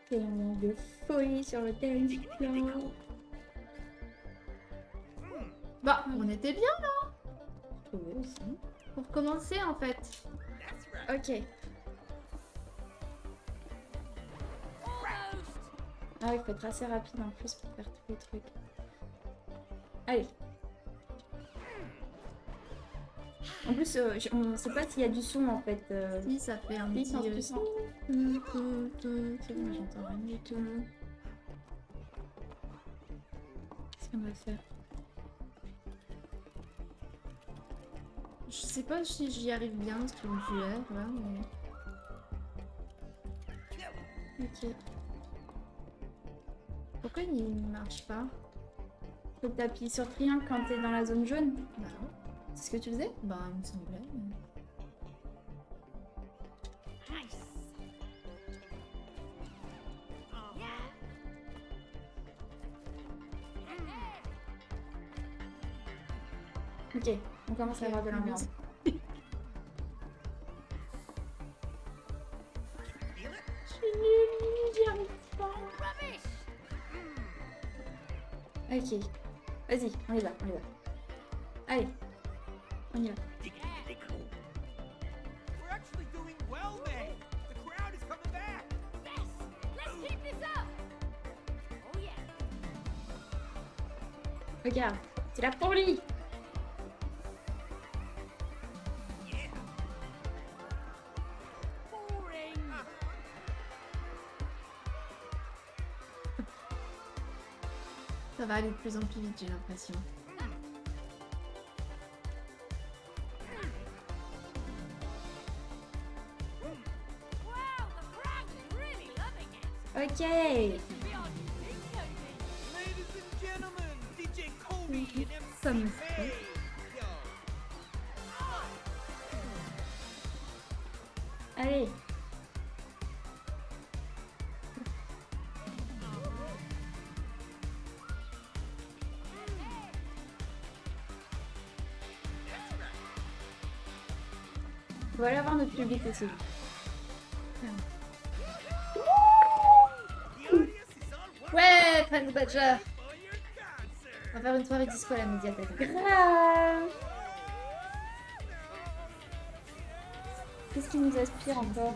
C'est un moment de folie sur le dance floor. Bah, on était bien là. Je trouvais aussi. Pour commencer, en fait. That's right. Ok. Almost. Ah oui, il faut être assez rapide en plus pour faire tous les trucs. Allez. En plus, on sait pas s'il y a du son en fait. Si, ça fait un Oui, petit... c'est un peu ça. C'est bon, j'entends rien du tout. Qu'est-ce qu'on va faire? Je sais pas si j'y arrive bien, ce triangulaire, là, mais... Ok. Pourquoi il marche pas? Faut que t'appuies sur triangle quand t'es dans la zone jaune. Bah, C'est ce que tu faisais? bah, il me semblait, mais... Nice. Ok, on commence à avoir de l'ambiance. Feel it? Je suis nulle, j'y arrive pas. Ok. Vas-y, on y va, on y va. Allez, on y va. We're actually doing well, May. The crowd is coming back. Yes! Let's keep this up! Oh yeah! Regarde, c'est la pour lui. Yeah. Boring! Ça va aller de plus en plus vite, j'ai l'impression. Wow, the crowd is really loving it! Ok. To be on Pink Cody. Ladies and gentlemen, DJ Cody and MC Comme May. Yo. Allez. Voilà voir notre public aussi. The audience is all worked Ouais, Friends Badger. for your concert. On va faire une soirée disco à la médiathèque. Grave. Qu'est-ce qui nous aspire encore?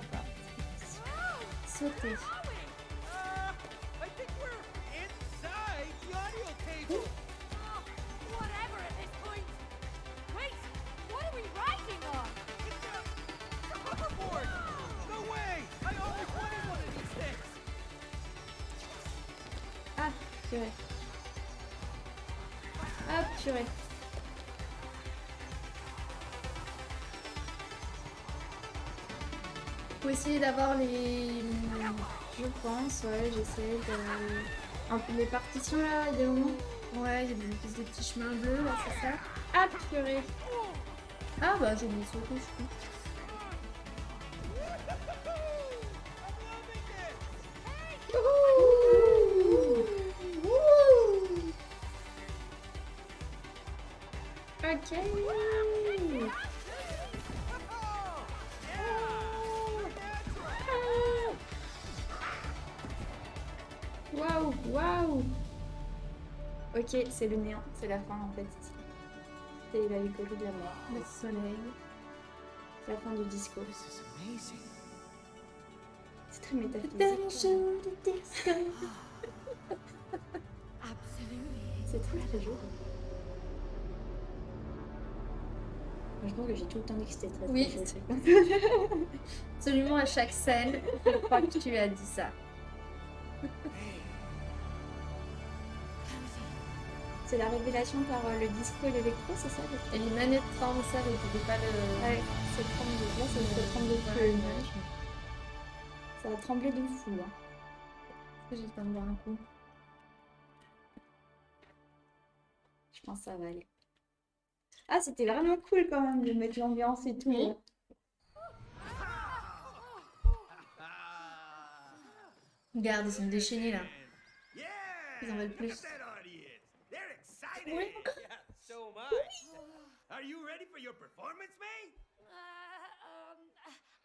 Sauter. I think we're inside the audio table. Oh, whatever at this point. Wait, what are we writing on? It's a hoverboard. No way. I always wanted one of these things. Ah, purée. Hop, purée. Faut essayer d'avoir les... Je pense, ouais, j'essaie de... Un peu les partitions là, il y a des moments. Ouais, il y a des petits chemins bleus, là, c'est ça? Ah, purée. Ah bah, j'ai oublié de sauter, je crois. Ok. Waouh, waouh. Ok, c'est le néant, c'est la fin en fait. C'est la écologie de la mort. Le soleil. C'est la fin du disco. This is amazing. C'est très métaphysique. Absolutely. C'est très très joli. Moi, je pense que j'ai tout le temps dit que c'était très Oui. très joli. Absolument à chaque scène, je crois que tu as dit ça. C'est la révélation par le disco et l'électro, c'est ça? Et les manettes tremblent, ça, vous pouvez pas le... Ouais, c'est 32. Là, ça fait 32 Ouais, le nuage. Ça a tremblé de fou. Hein. J'ai besoin de boire un coup. Je pense que ça va aller. Ah, c'était vraiment cool quand même de mettre l'ambiance et tout. Oui. Regarde, ils sont déchaînés là. Yeah. Ils en veulent Look plus. at that audience. They're excited. Oui. Yeah, so am I. Are you ready for your performance, May?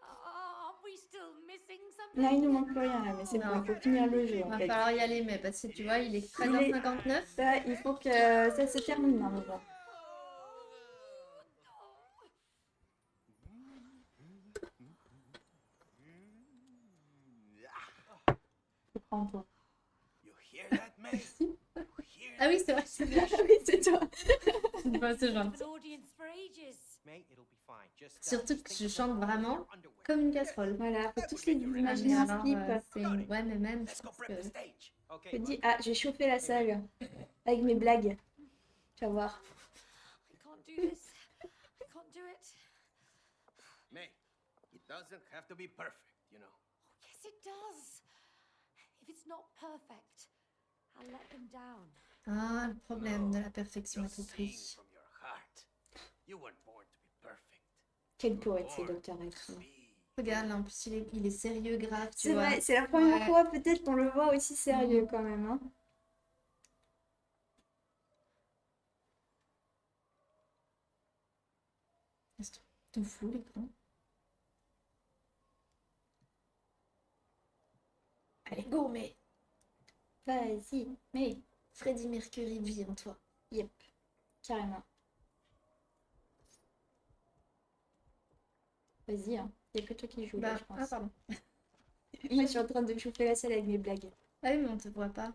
Are we still missing something? Là, il ne manque plus rien là, mais c'est bon, Non. il faut finir le jeu Il en va fait. falloir y aller, mais parce que tu vois, il est 13h59. Ça, il faut que ça se termine maintenant. Prends-toi. You hear that, May? You hear Ah oui, c'est vrai. Oui, c'est toi. C'est gentil. An audience for ages. May, it'll be fine. Just Surtout just que think je chante about vraiment your underwear. comme une casserole. Voilà, faut tous les Ah, mais imaginer en alors, slip. ouais, mais même, Let's je go pense prep que... the stage. Okay. Je te dis, ah, j'ai chauffé la salle avec mes blagues. Tu vas voir. I can't do this. I can't do it. May, it doesn't have to be perfect, you know. Yes, it does. If it's not perfect, I'll let them down. Ah, le problème de la perfection à You'll tout sing prix. from your heart. You weren't born to be perfect. Quel poète c'est Dr. X. Regarde, là, en plus, il est sérieux, grave, tu C'est vois. vrai, c'est la première Ouais. fois peut-être qu'on le voit aussi sérieux quand même. Hein. C'est tout fou, l'écran. Allez, go, mais... Vas-y, mais Freddie Mercury vit en toi. Yep, carrément. Vas-y, hein. Il n'y a que toi qui joues là, Bah, je pense. ah, pardon. Moi, je suis en train de chauffer la salle avec mes blagues. Ah oui, mais on te voit pas.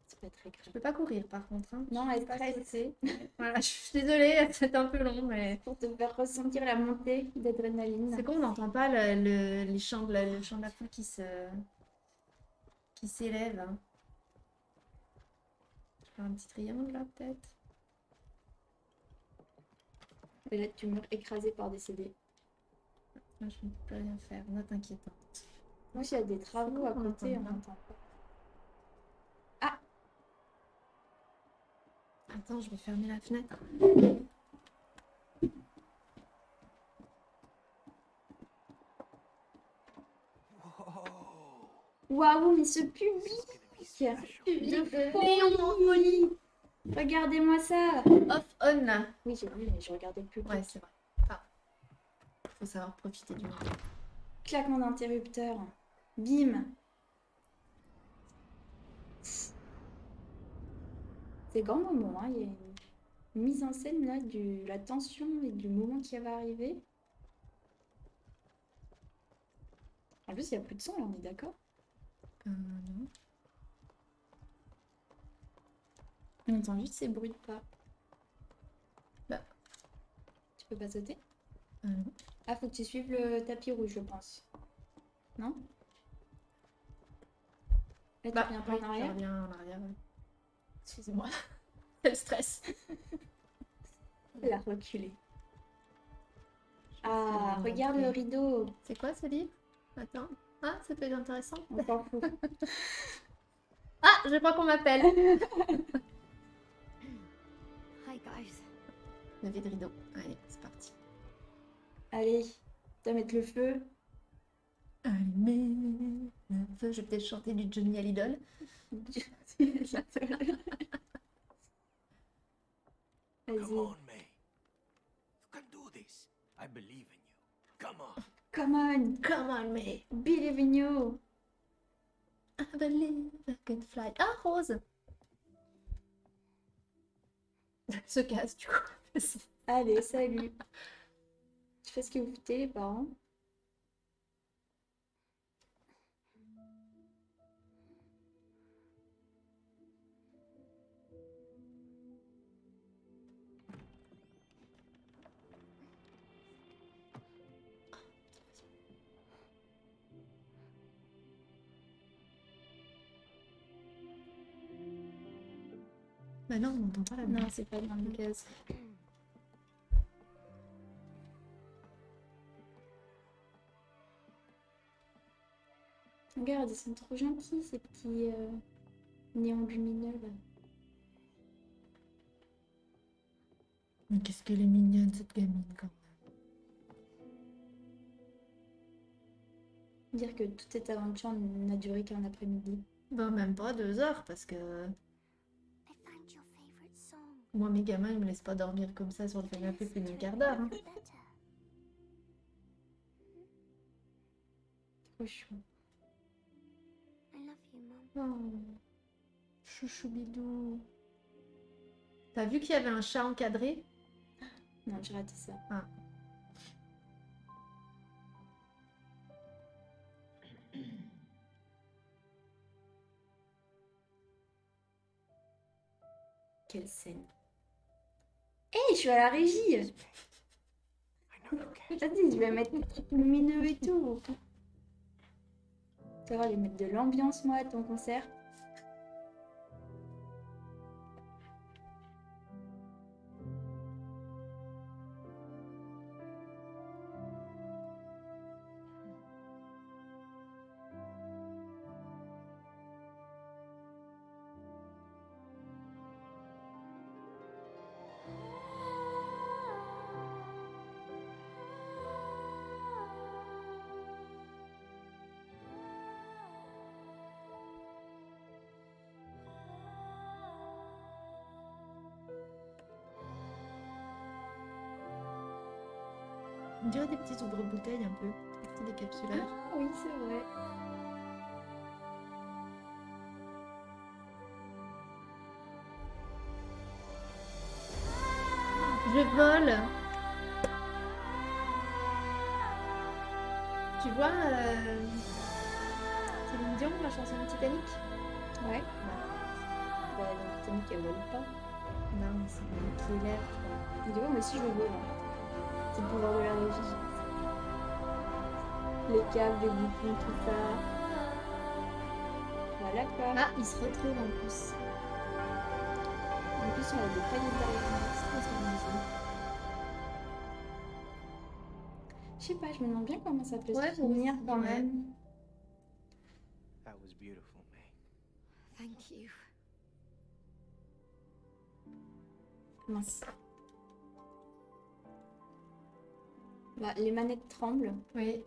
C'est pas très Je grave. peux pas courir par contre. Hein. Non, Je elle peux pas stresse. sauter. Voilà, je suis désolée, c'est un peu long, mais Pour te faire ressentir la montée d'adrénaline. c'est qu'on n'entend pas les chants le chant de la foule qui s'élève. Hein. Je fais un petit triangle là, peut-être. Et là, tu meurs écrasé par des CD. Là, je ne peux plus rien faire. Note inquiétante. Moi, s'il y a des travaux à On côté, on entend pas. n'entend pas. Ah! Attends, je vais fermer la fenêtre. Waouh, mais ce public! De folie! Regardez-moi ça! Off, on là. Oui, j'ai vu, mais je regardais le public. Ouais, c'est vrai. Ah. Faut savoir profiter du moment. Claquement d'interrupteur. Bim! C'est grand moment, hein. Il y a une mise en scène là, de la tension et du moment qui va arriver. En plus, il n'y a plus de son là, on est d'accord? Non. On entend juste ces bruits de pas. Bah. Tu peux pas sauter? Non. Ah, faut que tu suives le tapis rouge, je pense. Non? Là, tu Bah, reviens pas oui, en je arrière? reviens en arrière. Ouais. Excusez-moi. C'est le stress. La reculer. Ah, regarde le rideau. C'est quoi ce livre? Attends. Ah, ça peut être intéressant. On s'en fout. Ah, je crois qu'on m'appelle. Hi, guys. Levé de rideau. Allez, c'est parti. Allez, tu vas mettre le feu. Allumez le feu. Je vais peut-être chanter du Johnny Hallyday. Come Vas-y. on, May. You can do this. I believe in you. Come on. Come on. Come on, May. Believe in you. I believe I can fly. Ah, Rose. Se casse, du coup. Allez, salut. Tu fais ce que vous foutez, les parents. Bah non, on n'entend pas la Non, musique. c'est pas dans le gaz. Regarde, ils sont trop gentils, ces petits néons lumineux, là. Mais qu'est-ce qu'elle est mignonne, cette gamine, quand même. Dire que toute cette aventure n'a duré qu'un après-midi. Bah, même pas 2 heures, parce que I found your favorite song. moi, mes gamins, ils me laissent pas dormir comme ça sur le canapé plus d'un quart d'heure. Hein. Better. Trop chou. I love you, Mom. Oh, chouchou bidou. T'as vu qu'il y avait un chat encadré? Non, j'ai raté ça. Ah. Quelle scène. Hé, je suis à la régie. I know you can. T'as dit, je vais mettre des trucs lumineux et tout. Tu vas aller mettre de l'ambiance, moi, à ton concert. On dirait des petits ouvre-bouteilles un peu, des petits décapsuleurs. Ah oui, c'est vrai. Je vole. Tu vois Céline Dion, la chanson de Titanic? Ouais. Bah, dans Titanic, elle vole pas. Non, mais c'est lui qui élève. Et du coup, moi aussi, je vole. C'est le pouvoir de la régie. Les câbles, les boutons, tout ça. Voilà quoi. Ah, il se retrouve en plus. En plus, on a des paniers derrière. C'est quoi ça, maison? Je sais pas, je me demande bien comment ça peut Ouais, se moi finir aussi, quand ouais. même. That was beautiful, May. Thank you. Mince. Bah, les manettes tremblent. Oui.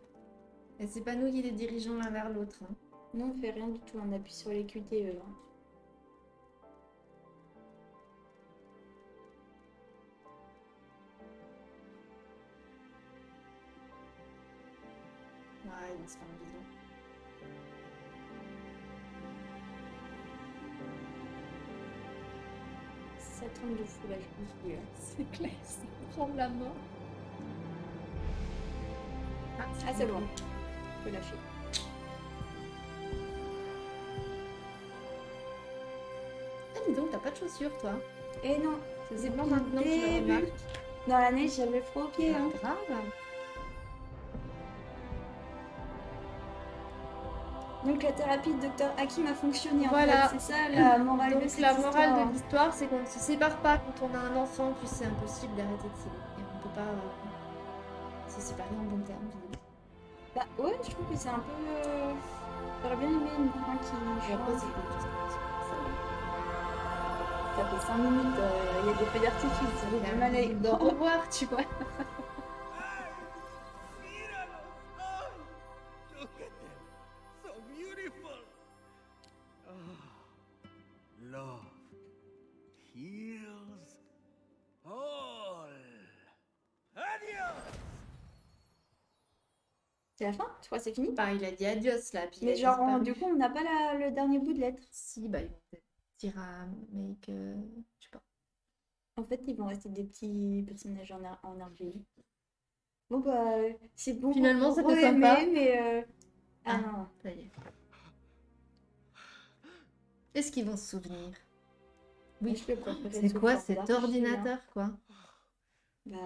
Et c'est pas nous qui les dirigeons l'un vers l'autre. Hein. Nous, on fait rien du tout. On appuie sur les QTE. Hein. Ouais, il se fait un bisou. Ça tremble de fou là, je pense plus. Là. C'est clair, ça prend la mort. Ah, c'est bon. Je peux lâcher. Ah, dis donc, t'as pas de chaussures, toi. Et non, C'est pas maintenant que tu le début. remarques. Dans la neige, j'avais froid aux pieds. Hein. Grave. Donc la thérapie de Dr Hakim a fonctionné. Voilà. En fait. C'est ça la morale de Donc cette la morale histoire. de l'histoire, c'est qu'on ne se sépare pas quand on a un enfant, puis c'est impossible d'arrêter de s'aimer. Et on peut pas se séparer en bon terme. Bah ouais, je trouve que c'est un peu... J'aurais bien aimé une fin qui Et après, change. c'est quelque chose comme ça. Ça fait 5 minutes, il y a des feux d'artifice. J'ai du mal à Au revoir, tu vois. Míralos! ¡Ay! Look at them! So beautiful! Oh, love heals all. Adios! C'est la fin? Je crois que c'est fini. Bah, il a dit adios là. Puis il Mais a genre, disparu. du coup, on n'a pas le dernier bout de lettre. Si, bah, ils vont peut-être dire à Make. Je sais pas. En fait, ils vont rester des petits personnages en argile. Bon, bah, c'est bon. Finalement, pour c'était aimer, sympa. mais... Ah Ah. non. Ça y est. Est-ce qu'ils vont se souvenir? Oui, je peux préférer C'est sous quoi forme cet d'argile, hein. ordinateur, quoi? Bah,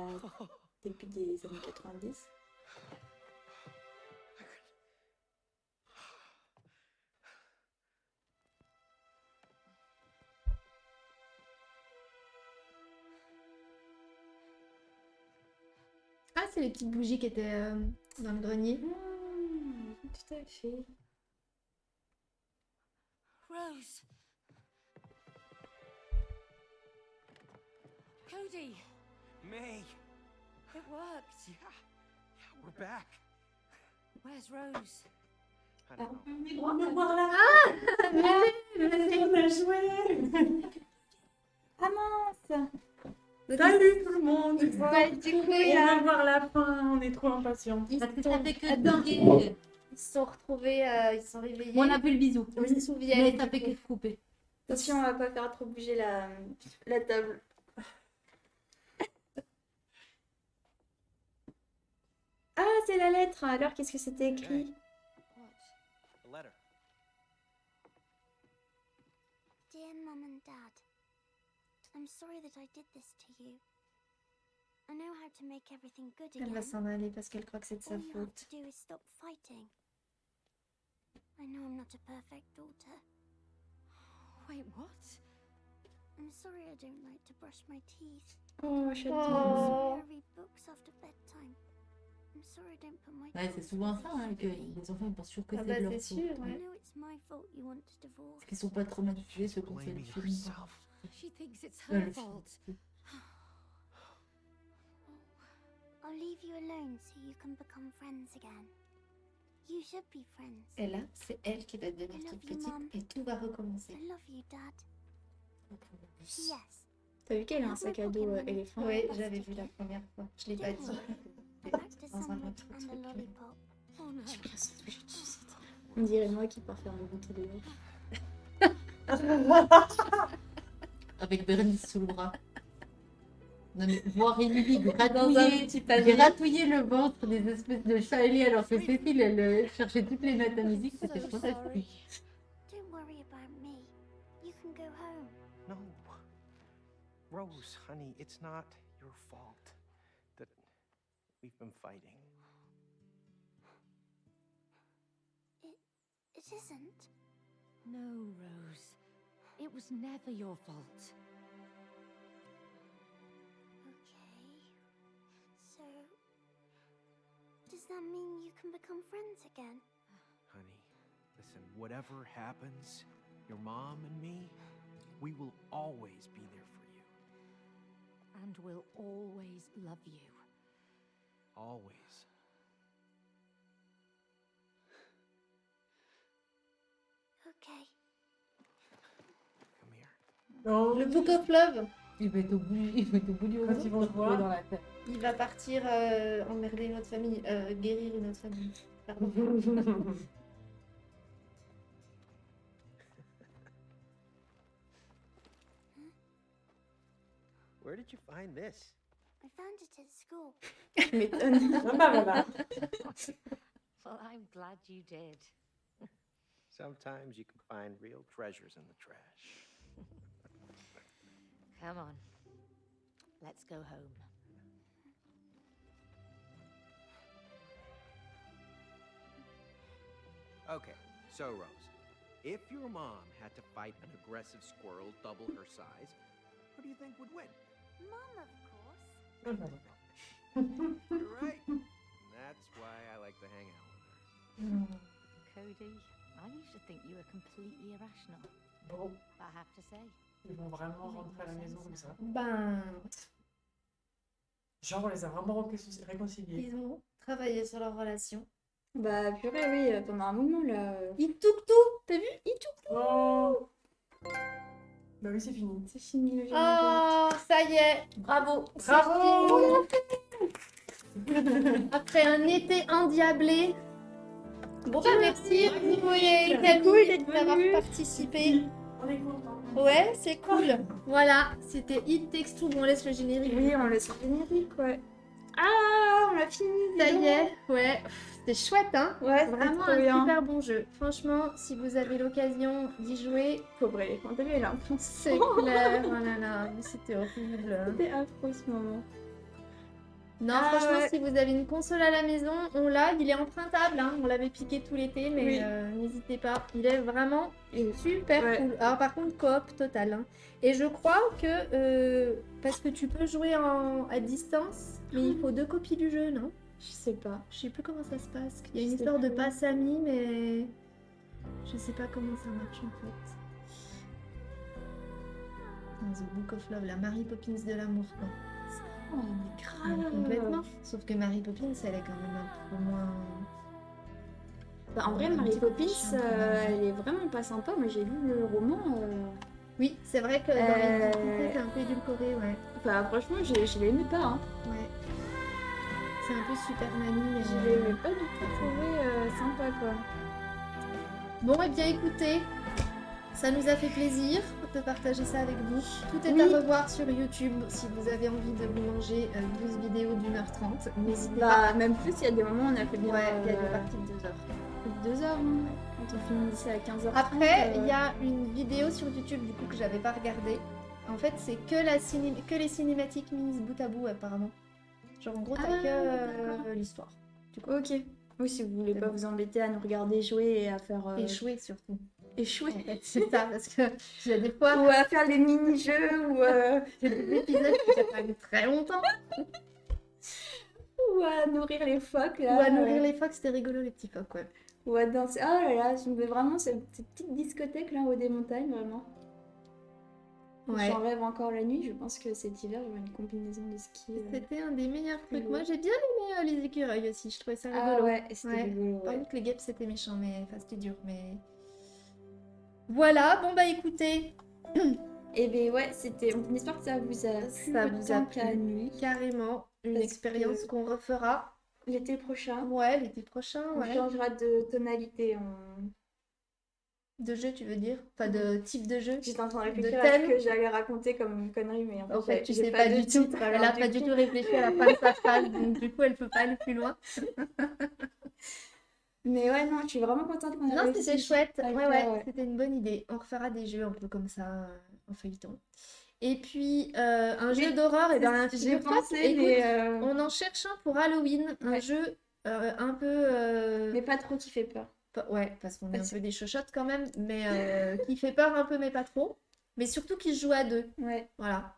depuis des années 90. Ah, c'est les petites bougies qui étaient dans le grenier. Tout à fait. Rose. Cody, May! it worked. Yeah, we're back. Where's Rose? I don't know. On va voir là. Venez. On a joué. Ah mince! Salut tout le monde. Ouais, du coup, On il va a... voir la fin. On est trop impatients. Ils Ça se sont... fait que Attends. couper. Ils se sont retrouvés, ils se sont réveillés. On a vu le bisou. Ils se souviennent. Mais ça fait que couper. Attention, on va pas faire trop bouger la table. Ah, c'est la lettre. Alors, qu'est-ce que c'était écrit? What? A letter. Dear Mum and Dad, I'm sorry that I did this to you. I know how to make everything good Elle again. va s'en aller parce qu'elle croit que c'est de sa All you have faute. to do is stop fighting. I know I'm not a perfect daughter. Wait, what? I'm sorry I don't like to brush my teeth. Oh, I'm chaton. sorry I read books after bedtime. I'm sorry I don't put my Ouais, c'est clothes souvent away ça, hein, que easily. les enfants ils pensent toujours que Ah c'est bah, de leur c'est faute. sûr, I ouais. know it's my fault you want a divorce. Parce qu'ils sont pas traumatisés, ceux qui ont fait le Blaming film. herself. She thinks it's Ouais, her le fault. film. I'll leave you alone so you can become friends again. You should be friends. Et là, c'est elle qui va devenir I love toute you, petite Mom. et tout va recommencer. I love you, Dad. Yes. T'as vu qu'elle a un sac à dos éléphant? Oui, j'avais vu la première fois. Je l'ai pas dit. Back to Dans un sandwich autre and a truc. lollipop. Oh no. On dirait moi qui pars faire mon ventre de l'eau. Avec Bernice sous le bras. Non mais voir Émilie Dans un gratouiller, petit panier. gratouiller le ventre des espèces de chats ailés alors que Cécile, elle cherchait toutes les notes à musique, c'était So sorry. fantastique. Don't worry about me. You can go home. No. Rose, honey, it's not your fault that we've been fighting. It isn't. No, Rose. It was never your fault. Okay. So, does that mean you can become friends again? Honey, listen, whatever happens, your mom and me, we will always be there for you. And we'll always love you. Always. Okay. Come here. Non, Le Book of Love, Il va être au bout, il va être au bout du Quand rouleau, ils vont se retrouver voir. dans la tête. il va partir emmerder notre famille, guérir notre famille. Pardon. Where did you find this? I found it at school. Tu m'étonnes. Ah bah voilà. Well, I'm glad you did. Sometimes you can find real treasures in the trash. Come on. Let's go home. Okay, so Rose, if your mom had to fight an aggressive squirrel double her size, who do you think would win? Mom, of course. Ah bah voilà. You're right. That's why I like to hang out with her. Cody, I used to think you were completely irrational. Bon, But I have to say, ils vont vraiment rentrer à la maison comme ça. Ben, Genre, on les a vraiment réconciliés. ils ont travaillé sur leur relation. Bah purée, oui, pendant un moment là. Il touque tout, t'as vu? Il touque. Oh. Bah oui, c'est fini. C'est fini le générique. Oh, ça y est, bravo. c'est Bravo. fini. Après un été endiablé. Bon bah merci, Chloé et C'est cool d'être d'avoir venue. participé. On est content. Ouais, c'est cool. Voilà, c'était It Takes Two. Bon, on laisse le générique. Oui, on laisse le générique, ouais. Ah, on l'a fini. dis Ça y donc. est, ouais. C'était chouette, hein. Ouais, c'était Vraiment trop un bien. super bon jeu. Franchement, si vous avez l'occasion d'y jouer, Faudrait les compter là. c'est clair. Oh là là, mais c'était horrible. C'était affreux ce moment. Non, Ah franchement, ouais. si vous avez une console à la maison, on l'a. Il est empruntable, hein. On l'avait piqué tout l'été, mais Oui. n'hésitez pas. Il est vraiment super Ouais. cool. Alors par contre, coop total, hein. Et je crois que parce que tu peux jouer à distance, mais il faut 2 copies du jeu, non? Je sais pas. Je sais plus comment ça se passe. Il y a Je une sais histoire de plus. passe amis, mais je sais pas comment ça marche en fait. Dans The Book of Love, la Mary Poppins de l'amour, quoi. Oh, mais grave. Complètement. Sauf que Mary Poppins, elle est quand même un peu moins. Bah, en vrai, Un Mary petit peu Poppins, chiant, elle est vraiment pas sympa. Moi, j'ai lu le roman. Oui, c'est vrai que dans les difficultés, c'est un peu édulcoré, ouais. Enfin, franchement, je l'aimais pas. Hein. Ouais. C'est un peu Super Nanny, mais Je l'aimais pas du tout trouvé sympa, quoi. Bon, et bien écoutez, ça nous a fait plaisir de partager ça avec vous. Tout est Oui. à revoir sur YouTube si vous avez envie de vous manger 12 vidéos d'1h30. N'hésitez pas. Bah, même plus, il y a des moments où on a fait bien Ouais, il y a des parties de 2 heures. plus de 2 heures. Hein, quand on finissait à 15h30. Après, il y a une vidéo sur YouTube du coup que j'avais pas regardée. En fait, c'est que les cinématiques mises bout à bout apparemment. Genre en gros, t'as Ah, que d'accord. l'histoire. Ok. Oui, si vous voulez C'est pas bon. vous embêter à nous regarder jouer et à faire... Échouer surtout. échouer. En fait, c'est ça, parce que il y a des fois, Ou à faire les mini-jeux, ou, il y a des épisodes qui durent quand même très longtemps. ou à nourrir les phoques, Ou là. à nourrir les phoques, c'était rigolo les petits phoques, ouais. Ou à danser. Oh là là, je me fais vraiment cette petite discothèque là en haut des montagnes, vraiment. Ouais. J'en rêve encore la nuit, je pense que cet hiver, il y aura une combinaison de ski. C'était un des meilleurs trucs. rigolo. Moi, j'ai bien aimé les écureuils aussi. Je trouvais ça rigolo. Ah ouais, c'était Ouais. rigolo, Par ouais. contre, les guêpes, c'était méchant, mais enfin, c'était dur. Mais voilà. Bon bah écoutez, Et ben ouais, c'était. On espère que ça vous a plu ça vous a autant qu'à plu. nuit. Carrément une Parce expérience que- qu'on refera. L'été prochain, Ouais, l'été prochain. on Ouais. changera de tonalité. De jeu, tu veux dire? Enfin, de type de jeu? J'étais en train de De réfléchir à ce thème? que j'allais raconter comme une connerie, mais En fait, tu j'ai sais pas de du tout. titre, Elle alors a pas du coup- tout réfléchi à la fin de sa phrase, donc du coup, elle peut pas aller plus loin. Mais ouais, non, je suis vraiment contente qu'on ait Non, réussi c'était chouette. à le Ouais, faire, ouais, ouais. c'était une bonne idée. On refera des jeux un peu comme ça en feuilleton. Et puis, un jeu Oui, d'horreur, et ben, J'ai figure-toi pensé, écoute, mais, on en cherche un pour Halloween, un Ouais. jeu un peu. mais pas trop qui fait peur. Ouais, parce qu'on est un Parce- peu des chochottes quand même, mais qui fait peur un peu, mais pas trop. Mais surtout qui se joue à deux. Ouais. Voilà.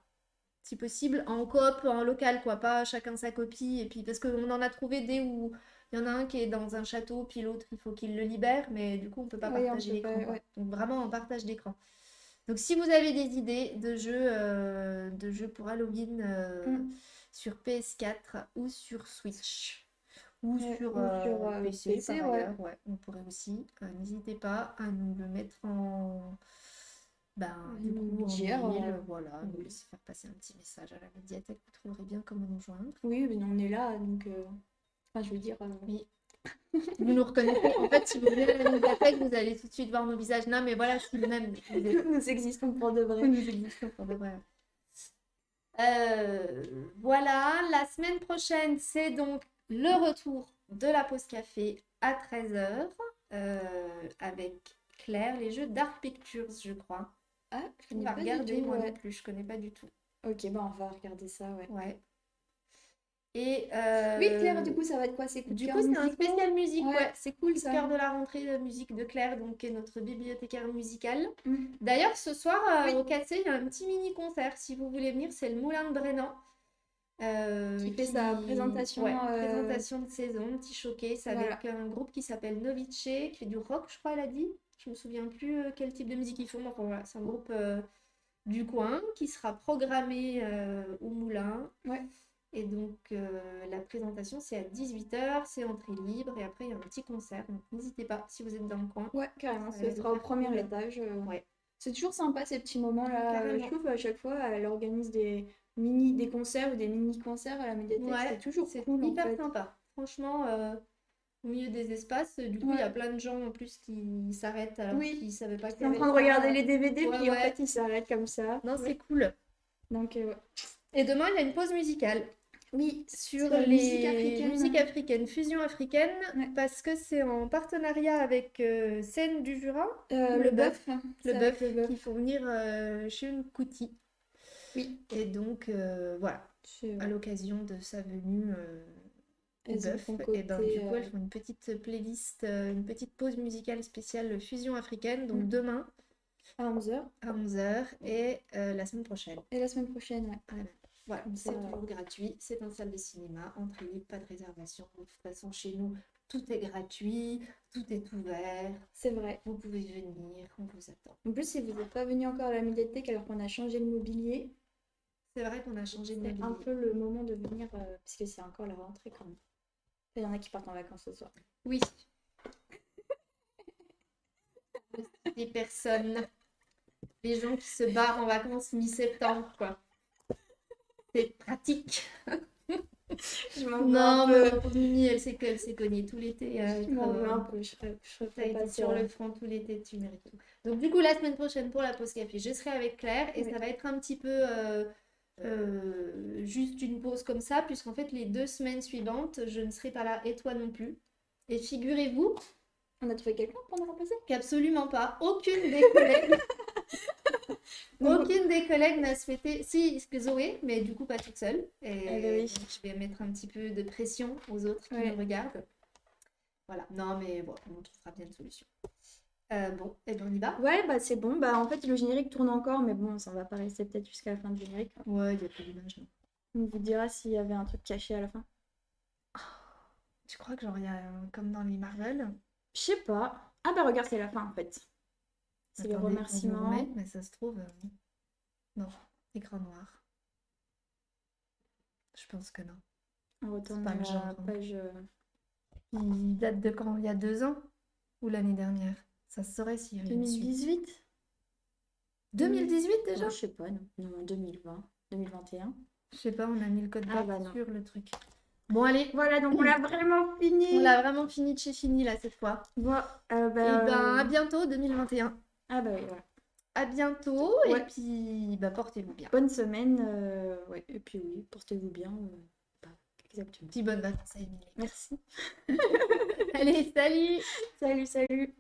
Si possible, en coop, en local, quoi. Pas chacun sa copie. Et puis, parce qu'on en a trouvé des où il y en a un qui est dans un château, puis l'autre, il faut qu'il le libère. Mais du coup, on peut pas Oui, on partager peut l'écran, pas, quoi. ouais. Donc, vraiment en partage d'écran. Donc, si vous avez des idées de jeux pour Halloween sur PS4 ou sur Switch ou Ouais, sur, ou sur, PC, PC, par ouais. ailleurs, ouais, on pourrait aussi. N'hésitez pas à nous le mettre en, ben, du Nous coup, en dire, mail, voilà, nous oui. laisser faire passer un petit message à la médiathèque. Vous trouverez bien comment nous joindre. Oui, mais on est là, donc... Enfin, je veux dire... Oui. Vous nous reconnaissez. En fait, si vous venez à la médiathèque, vous allez tout de suite voir nos visages. Non, mais voilà, si même vous êtes- nous existons pour de vrai. nous existons pour de vrai. Voilà, la semaine prochaine, c'est donc le retour de la pause café à 13h avec Claire, les jeux Dark Pictures, je crois. Ah, je On connais va pas du regarder, tout, moi ouais. non plus, je connais pas du tout. Ok, bah on va regarder ça, ouais. Ouais. Et Oui, Claire, du coup, ça va être quoi? C'est coup de du cœur coup, c'est un musicaux spécial musique, ouais. c'est cool, Coup de ça. cœur de la rentrée de musique de Claire, donc, qui est notre bibliothécaire musicale. Mm. D'ailleurs, ce soir, Oui. au KC, il y a un petit mini-concert. Si vous voulez venir, c'est le Moulin de Brennan. Qui fait sa présentation, Ouais, présentation de saison, petit showcase Voilà. avec un groupe qui s'appelle Novice, qui fait du rock, je crois, elle a dit. Je me souviens plus quel type de musique ils font. Enfin, voilà, c'est un groupe du coin qui sera programmé au Moulin. Ouais. Et donc, la présentation, c'est à 18h, c'est entrée libre. Et après, il y a un petit concert. Donc, n'hésitez pas si vous êtes dans le coin. Ouais, carrément, Ça ce va sera nous au faire premier cool. étage. Ouais. C'est toujours sympa ces petits moments-là. Carrément. Je trouve à chaque fois, elle organise des concerts ou des mini-concerts à la médiathèque. Ouais, c'est toujours c'est cool, en hyper fait. sympa. Franchement, au milieu des espaces, du coup, il y a plein de gens en plus qui s'arrêtent alors Oui. qu'ils savaient pas qu'il y T'es en avait train de ça. regarder les DVD, Ouais, puis en ouais. fait, ils s'arrêtent comme ça. Non, c'est cool. Donc, ouais. Et demain, il y a une pause musicale Oui, sur la les musique africaine. musiques africaines, fusion africaine, Ouais. parce que c'est en partenariat avec Scène du Jura, Le bœuf. le C'est bœuf, avec le bœuf. qui font venir chez une Kuti. Oui. Et donc, voilà, C'est- à l'occasion de sa venue au Elles ont bœuf, et concocté, ben, du coup, elles font une petite playlist, une petite pause musicale spéciale fusion africaine, donc Mm. demain à 11h. à 11h et la semaine prochaine. Et la semaine prochaine, ouais. Voilà, Comme c'est ça, toujours gratuit, c'est en salle de cinéma, entrée libre, pas de réservation. De toute façon, chez nous, tout est gratuit, tout est ouvert, C'est vrai. vous pouvez venir, on vous attend. En plus, si vous n'êtes pas venu encore à la médiathèque alors qu'on a changé le mobilier, C'est vrai qu'on a changé de c'est un mobilier. peu le moment de venir, parce que c'est encore la rentrée quand même. Il y en a qui partent en vacances ce soir. Oui. Les personnes, les gens qui se barrent en vacances mi-septembre, quoi. C'est pratique. Je m'en veux Non, un mais peu. Mimi, elle s'est cognée tout l'été. Je m'en veux un peu. Je T'as ferai pas été sur ça. le front tout l'été, tu mérites tout. Donc du coup, la semaine prochaine pour la pause café, je serai avec Claire et Oui. ça va être un petit peu juste une pause comme ça, puisqu'en fait, les 2 semaines suivantes, je ne serai pas là et toi non plus. Et figurez-vous On a trouvé quelqu'un pour nous remplacer? qu'absolument pas, aucune des collègues, aucune des collègues n'a souhaité, si, Zoé, mais du coup pas toute seule. Et Ah bah oui. donc, je vais mettre un petit peu de pression aux autres qui Ouais. nous regardent. Voilà, non mais bon, on trouvera bien une solution. Bon, et ben on y va. Ouais, bah c'est bon. Bah en fait, le générique tourne encore, mais bon, ça va pas rester peut-être jusqu'à la fin du générique. Ouais, il y a plus d'image. On vous dira s'il y avait un truc caché à la fin. Tu crois que genre il y a comme dans les Marvel? Je sais pas. Ah bah regarde, c'est la fin en fait. C'est les Attendez, on vous remerciements. remet, mais ça se trouve. Non, écran noir. Je pense que non. On retourne pas à le la genre, hein. page. Il date de quand? Il y a 2 ans? Ou l'année dernière? Ça se saurait s'il y avait une suite. 2018? 2018 déjà? Je sais pas, non. Non, 2020. 2021. Je sais pas, on a mis le code Ah barre bah non. sur le truc. Bon, allez, Voilà, donc on l'a vraiment fini. on l'a vraiment fini de chez Fini là cette fois. Bon, Et ben, à bientôt 2021. Ah bah oui, voilà. À bientôt Ouais. et puis bah, portez-vous bien. Bonne semaine. Ouais. Et puis oui, portez-vous bien. Bah, exactement. Puis bonnes vacances à Émilie. Merci. Allez, salut! Salut, salut.